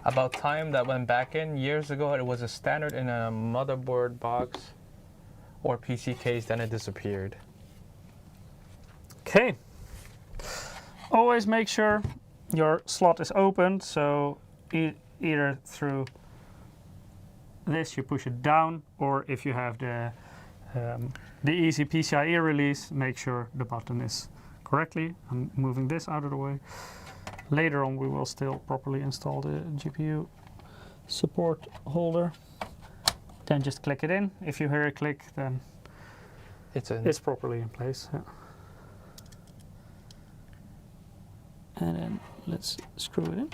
About time that went back in. Years ago, it was a standard in a motherboard box or PC case, then it disappeared. Okay. Always make sure your slot is opened, so either through this you push it down, or if you have the easy PCIe release, make sure the button is correctly. I'm moving this out of the way. Later on we will still properly install the GPU support holder. Then just click it in. If you hear a click, then it's properly in place. Yeah. And then let's screw it in.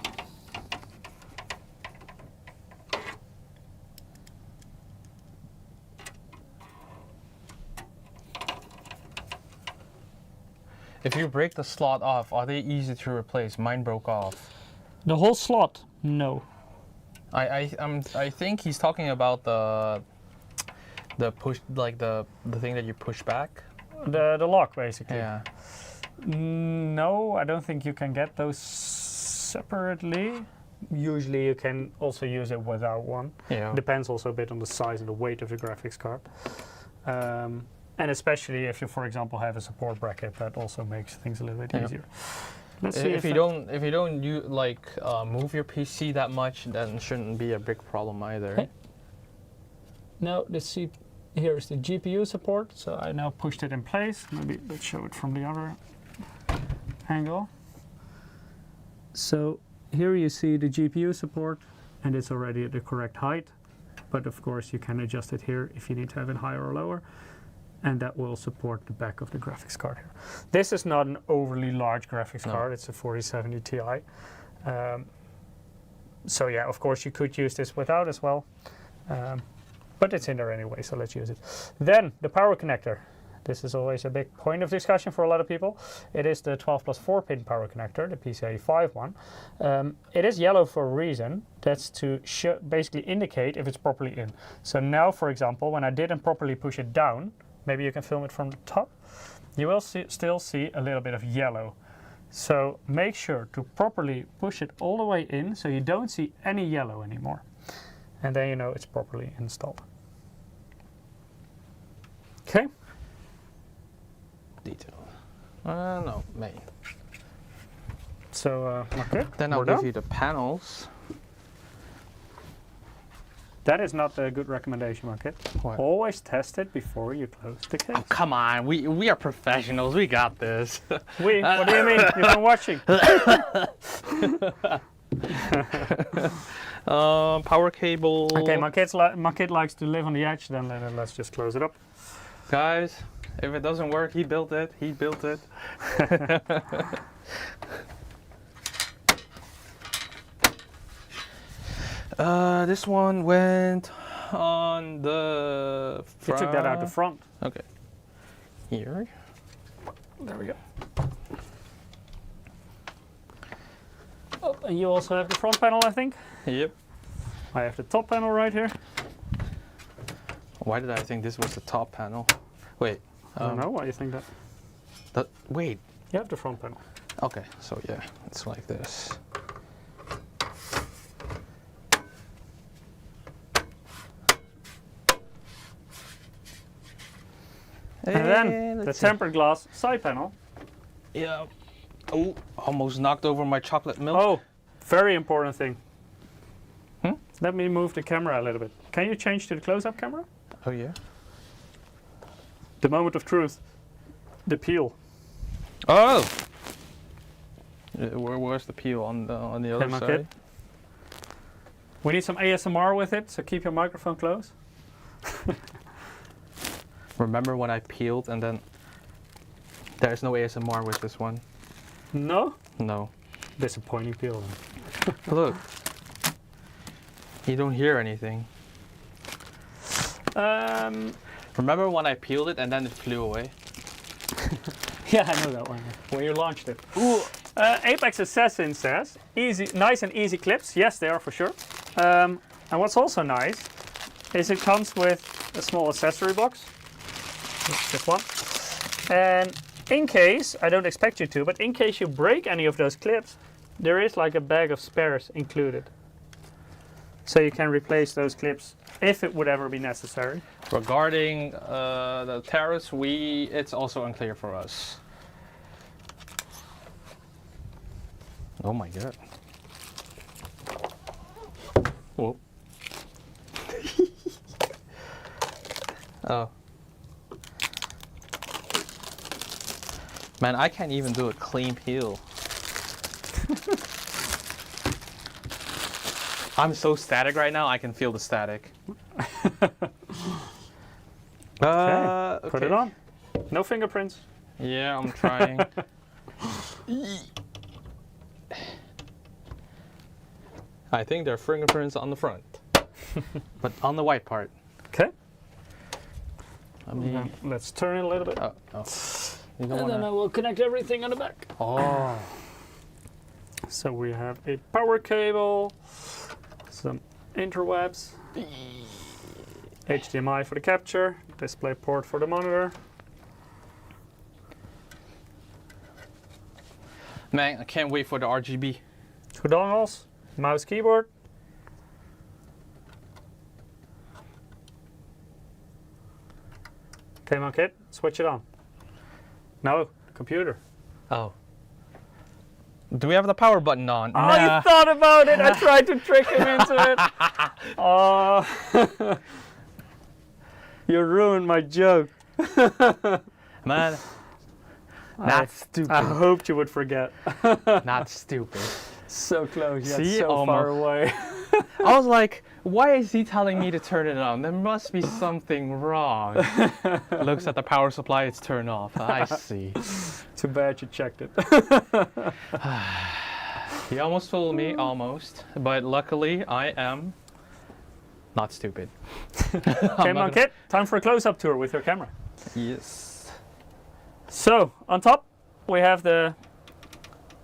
If you break the slot off, are they easy to replace? Mine broke off. The whole slot? No. I think he's talking about the push, like the thing that you push back. The lock, basically. Yeah. No, I don't think you can get those separately. Usually you can also use it without one. Yeah. Depends also a bit on the size and the weight of the graphics card. And especially if you, for example, have a support bracket, that also makes things a little bit easier. Let's see if you don't move your PC that much, then it shouldn't be a big problem either. Okay. Now here is the GPU support. So I now pushed it in place. Maybe let's show it from the other angle. So here you see the GPU support, and it's already at the correct height. But of course you can adjust it here if you need to have it higher or lower. And that will support the back of the graphics card here. This is not an overly large graphics card. It's a 4070 Ti. So yeah, of course you could use this without as well. But it's in there anyway, so let's use it. Then the power connector. This is always a big point of discussion for a lot of people. It is the 12+4 pin power connector, the PCIe 5 one. It is yellow for a reason. That's to basically indicate if it's properly in. So now, for example, when I didn't properly push it down, maybe you can film it from the top, you will still see a little bit of yellow. So make sure to properly push it all the way in so you don't see any yellow anymore. And then you know it's properly installed. Okay. Detail. No, main. So, okay. Then I'll give you the panels. That is not a good recommendation, Market. What? Always test it before you close the case. Oh, come on, we are professionals. We got this. What do you mean? You've been watching. Power cable. Okay, my kid likes to live on the edge. Then let's just close it up. Guys, if it doesn't work, he built it. He built it. This one went on the front. You took that out the front. Okay. Here. There we go. And you also have the front panel, I think? Yep. I have the top panel right here. Why did I think this was the top panel? Wait. I don't know why you think that. Wait. You have the front panel. Okay, so yeah, it's like this. And then the tempered glass side panel. Yeah. Oh, almost knocked over my chocolate milk. Oh, very important thing. Hmm? Let me move the camera a little bit. Can you change to the close-up camera? Oh yeah. The moment of truth. The peel. Oh. Where's the peel on the other Come on, side? kid. We need some ASMR with it, so keep your microphone close. Remember when I peeled and then there's no ASMR with this one? No? No. Disappointing peel. Look. You don't hear anything. Remember when I peeled it and then it flew away? Yeah, I know that one. When you launched it. Ooh. Apex Assassin says, nice and easy clips. Yes, they are for sure. And what's also nice is it comes with a small accessory box. This one. And in case, I don't expect you to, but in case you break any of those clips, there is like a bag of spares included. So you can replace those clips if it would ever be necessary. Regarding the tariffs, it's also unclear for us. Oh my god. Whoa. Oh. Man, I can't even do a clean peel. I'm so static right now, I can feel the static. Okay. Put it on. No fingerprints. Yeah, I'm trying. I think there are fingerprints on the front, but on the white part. Okay. Let's turn it a little bit. Oh. And then I will connect everything on the back. Oh. So we have a power cable, some interwebs, HDMI for the capture, display port for the monitor. Man, I can't wait for the RGB. 2 dongles, mouse, keyboard. Come on, kid, switch it on. No, computer. Oh. Do we have the power button on? Oh, nah. you thought about it. I tried to trick him into it. Oh. You ruined my joke. Man. Not stupid. I hoped you would forget. Not stupid. So close, yet See, so almost. far away. I was like, why is he telling me to turn it on? There must be something wrong. Looks at the power supply, it's turned off. I see. Too bad you checked it. He almost fooled me, almost. But luckily, I am not stupid. Come on, kid. Time for a close-up tour with your camera. Yes. So, on top, we have the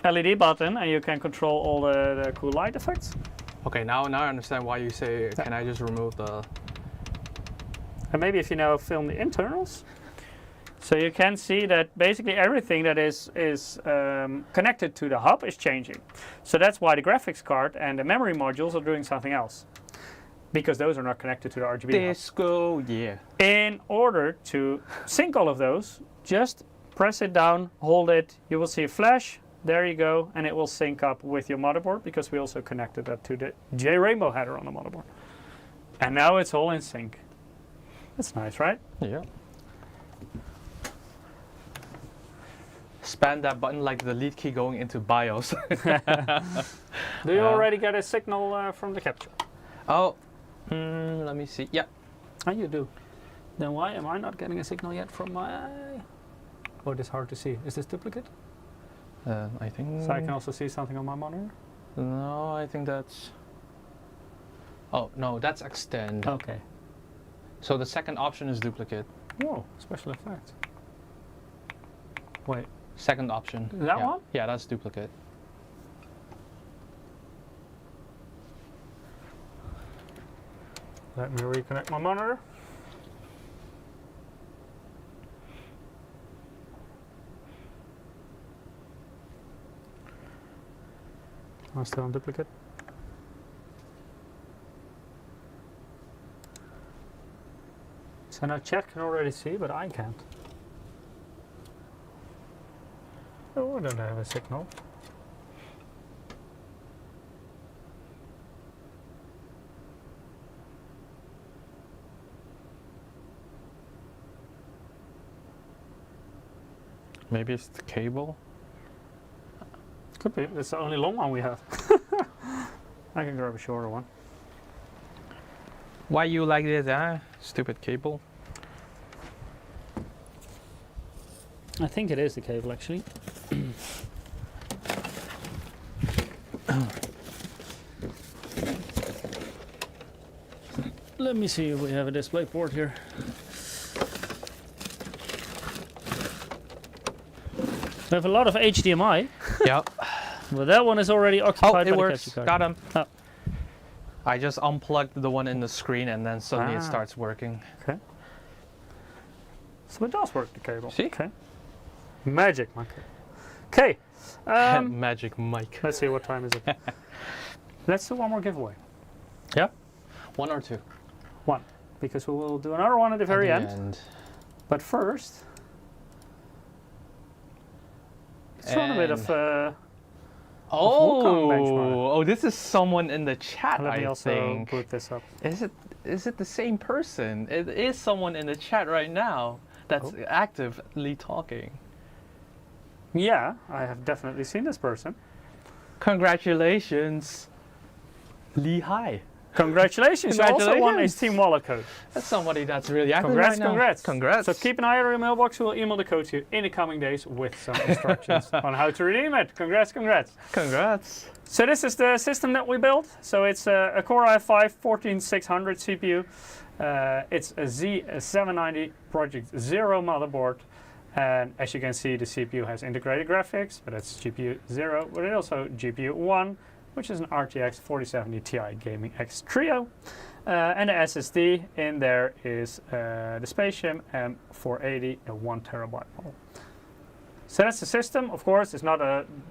LED button, and you can control all the cool light effects. Okay, now I understand why you say, can I just remove the... And maybe if you now film the internals. So you can see that basically everything that is connected to the hub is changing. So that's why the graphics card and the memory modules are doing something else. Because those are not connected to the RGB Disco, hub. yeah. In order to sync all of those, just press it down, hold it, you will see a flash. There you go, and it will sync up with your motherboard because we also connected that to the J-Rainbow header on the motherboard. And now it's all in sync. That's nice, right? Yeah. Span that button like the lead key going into BIOS. Do you already get a signal from the capture? Oh, let me see. Yeah. Oh, you do. Then why am I not getting a signal yet from my... Oh, it is hard to see. Is this duplicate? I think... So I can also see something on my monitor? No, I think that's... Oh, no, that's extend. Okay. So the second option is duplicate. Whoa, special effects. Wait. Second option. That one? Yeah, that's duplicate. Let me reconnect my monitor. I'm still on duplicate. So now chat can already see, but I can't. Oh, I don't have a signal. Maybe it's the cable. Could be. It's the only long one we have. I can grab a shorter one. Why you like this, huh? Stupid cable. I think it is the cable, actually. Let me see if we have a display port here. We have a lot of HDMI. Yep. But that one is already occupied by it the works. capture card. Got him. Oh. I just unplugged the one in the screen and then suddenly it starts working. Okay. So it does work, the cable. See? Okay. Magic, Mike. Okay. Magic Mike. Let's see, what time is it? Let's do one more giveaway. Yeah? One or two? One. Because we will do another one at the very end. But first, let's run a bit of oh, this is someone in the chat, Let me I also think. put this up. Is it the same person? It is someone in the chat right now that's actively talking. Yeah, I have definitely seen this person. Congratulations, Lee Hai. Congratulations, you also won a Steam wallet code. That's somebody that's really active Congrats, right now. congrats. Congrats. So keep an eye on your mailbox. We'll email the code to you in the coming days with some instructions on how to redeem it. Congrats, congrats. Congrats. So this is the system that we built. So it's a Core i5 14600 CPU. It's a Z790 Project Zero motherboard. And as you can see, the CPU has integrated graphics, but that's GPU 0, but it also GPU 1, which is an RTX 4070 Ti Gaming X Trio. And the SSD in there is the Spatium M480, a 1 terabyte model. So that's the system. Of course, it's not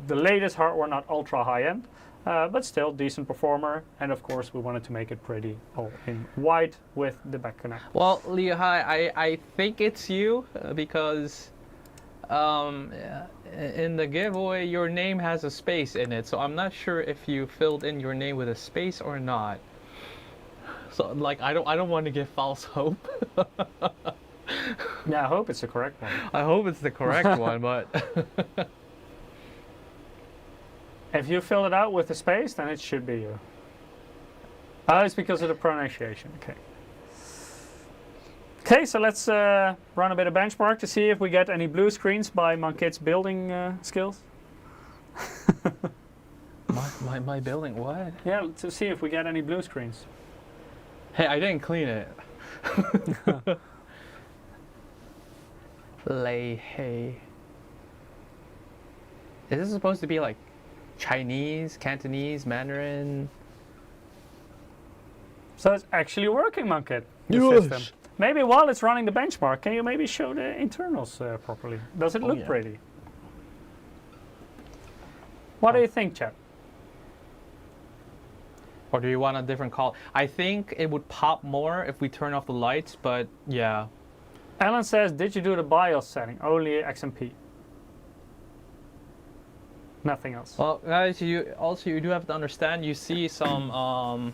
the latest hardware, not ultra high end, but still decent performer. And of course, we wanted to make it pretty all in white with the back connect. Well, Lehigh, I think it's you because in the giveaway your name has a space in it, so I'm not sure if you filled in your name with a space or not. So like I don't want to give false hope. Yeah, I hope it's the correct one. I hope it's the correct one, but if you filled it out with a space, then it should be you. Oh, it's because of the pronunciation. Okay. Okay, so let's run a bit of benchmark to see if we get any blue screens by Monkit's building skills. my building, what? Yeah, to see if we get any blue screens. Hey, I didn't clean it. Lei Hei. Is this supposed to be like Chinese, Cantonese, Mandarin? So it's actually working, Monkit, the system. Maybe while it's running the benchmark, can you maybe show the internals properly? Does it look pretty? What do you think, chap? Or do you want a different color? I think it would pop more if we turn off the lights, but yeah. Alan says, did you do the BIOS setting? Only XMP. Nothing else. Well, guys, you do have to understand, you see some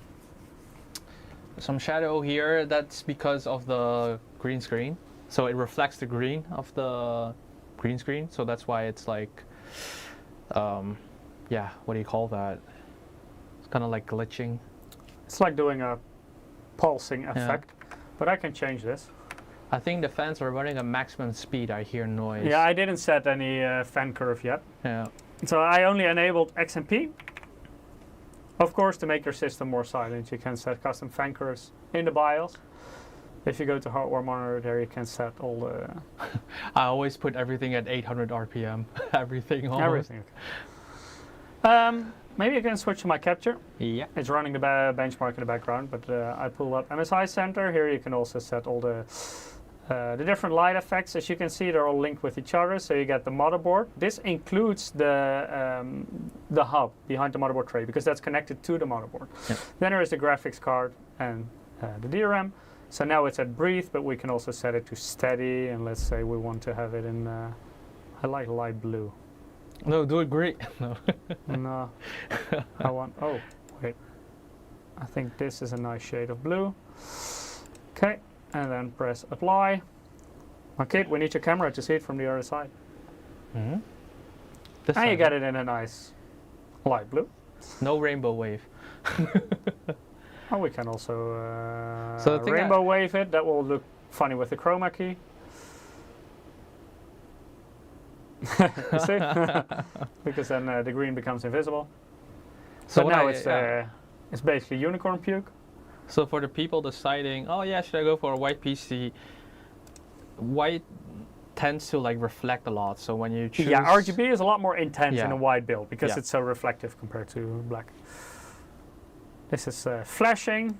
shadow here. That's because of the green screen. So it reflects the green of the green screen. So that's why it's like, yeah, what do you call that? It's kind of like glitching. It's like doing a pulsing effect, but I can change this. I think the fans are running at maximum speed. I hear noise. Yeah, I didn't set any fan curve yet. Yeah. So I only enabled XMP. Of course, to make your system more silent, you can set custom fan curves in the BIOS. If you go to hardware monitor, there you can set all the... I always put everything at 800 RPM. Everything. Almost. Everything. maybe I can switch to my capture. Yeah. It's running the benchmark in the background, but I pull up MSI Center. Here you can also set all the different light effects. As you can see, they're all linked with each other. So you get the motherboard. This includes the hub behind the motherboard tray because that's connected to the motherboard. Yep. Then there is the graphics card and the DRAM. So now it's at breathe, but we can also set it to steady. And let's say we want to have it in, I like light blue. No, do it green. No. No. I want, oh, wait. I think this is a nice shade of blue. Okay, and then press apply. Okay, we need your camera to see it from the other side. Mm-hmm. And you get it in a nice light blue. No rainbow wave. Oh, we can also rainbow wave it. That will look funny with the chroma key. You see? Because then the green becomes invisible. So now it's basically unicorn puke. So for the people deciding, oh yeah, should I go for a white PC? White tends to like reflect a lot. So when you choose, yeah, RGB is a lot more intense in a white build because it's so reflective compared to black. This is flashing.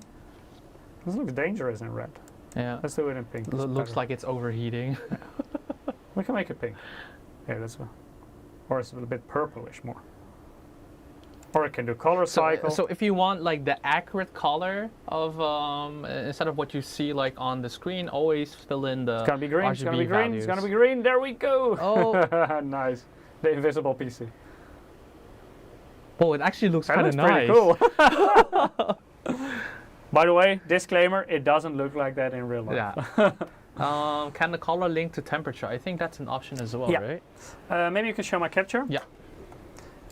This looks dangerous in red. Yeah. Let's do it in pink. Looks like it's overheating. We can make it pink. Yeah, that's or it's a little bit purplish more. Or it can do color cycle. So if you want like the accurate color of instead of what you see like on the screen, always fill in the it's gonna be green. RGB it's gonna be green. values. It's gonna be green. There we go. Oh, nice. The invisible PC. Oh, it actually looks kind of nice. Pretty cool. By the way, disclaimer: it doesn't look like that in real life. Yeah. Can the color link to temperature? I think that's an option as well, right? Maybe you can show my capture. Yeah.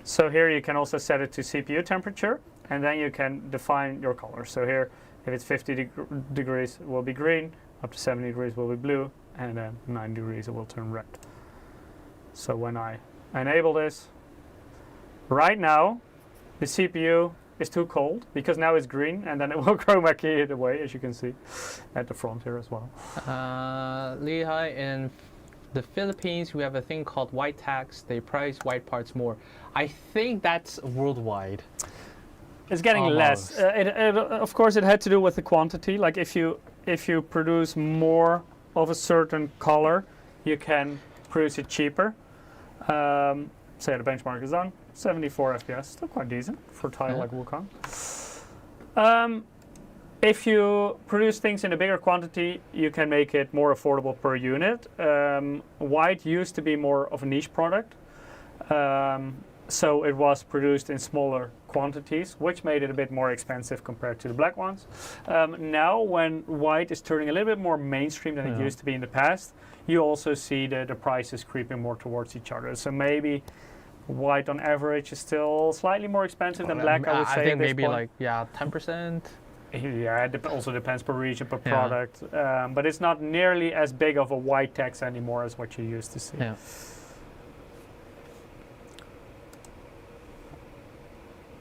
So here you can also set it to CPU temperature, and then you can define your color. So here, if it's 50 degrees, it will be green. Up to 70 degrees will be blue, and then 9 degrees it will turn red. So when I enable this, right now, the CPU is too cold because now it's green, and then it will chroma key it away, as you can see at the front here as well. Lehigh, in the Philippines, we have a thing called white tax. They price white parts more. I think that's worldwide. It's getting less. Of course, it had to do with the quantity. Like if you produce more of a certain color, you can produce it cheaper. Say the benchmark is done. 74 FPS, still quite decent for a tile like Wukong. If you produce things in a bigger quantity, you can make it more affordable per unit. White used to be more of a niche product, so it was produced in smaller quantities, which made it a bit more expensive compared to the black ones. Now, when white is turning a little bit more mainstream than it used to be in the past, you also see the prices creeping more towards each other. So maybe white on average is still slightly more expensive than black, I would say. I think maybe like 10%. Yeah, it also depends per region, per product. But it's not nearly as big of a white tax anymore as what you used to see. Yeah.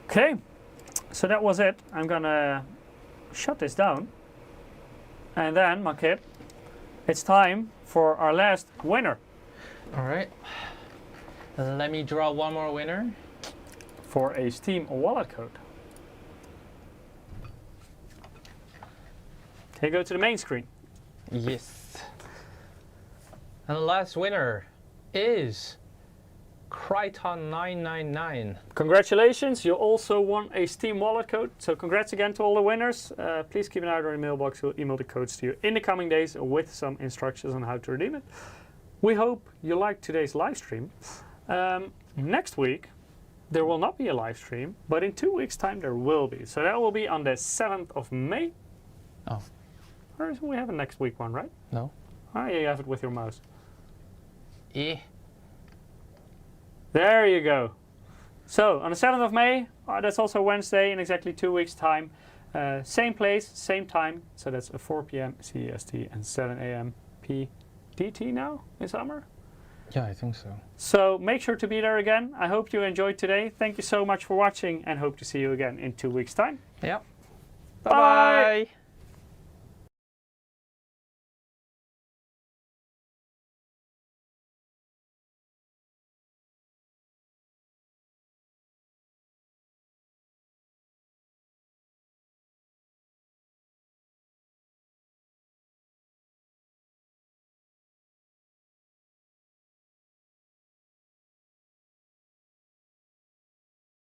Okay, so that was it. I'm gonna shut this down. And then, Makip, it's time for our last winner. All right. Let me draw one more winner. For a Steam wallet code. Okay, go to the main screen. Yes. And the last winner is Crichton999. Congratulations, you also won a Steam wallet code. So congrats again to all the winners. Please keep an eye on your mailbox. We'll email the codes to you in the coming days with some instructions on how to redeem it. We hope you liked today's live stream. Next week, there will not be a live stream, but in 2 weeks' time there will be. So that will be on the 7th of May. Oh. Or we have a next week one, right? No. Oh, yeah, you have it with your mouse. Yeah. There you go. So, on the 7th of May, that's also Wednesday in exactly 2 weeks' time. Same place, same time. So that's 4 p.m. CEST and 7 a.m. PDT now in summer. Yeah, I think so. So make sure to be there again. I hope you enjoyed today. Thank you so much for watching and hope to see you again in 2 weeks' time. Yep. Bye-bye.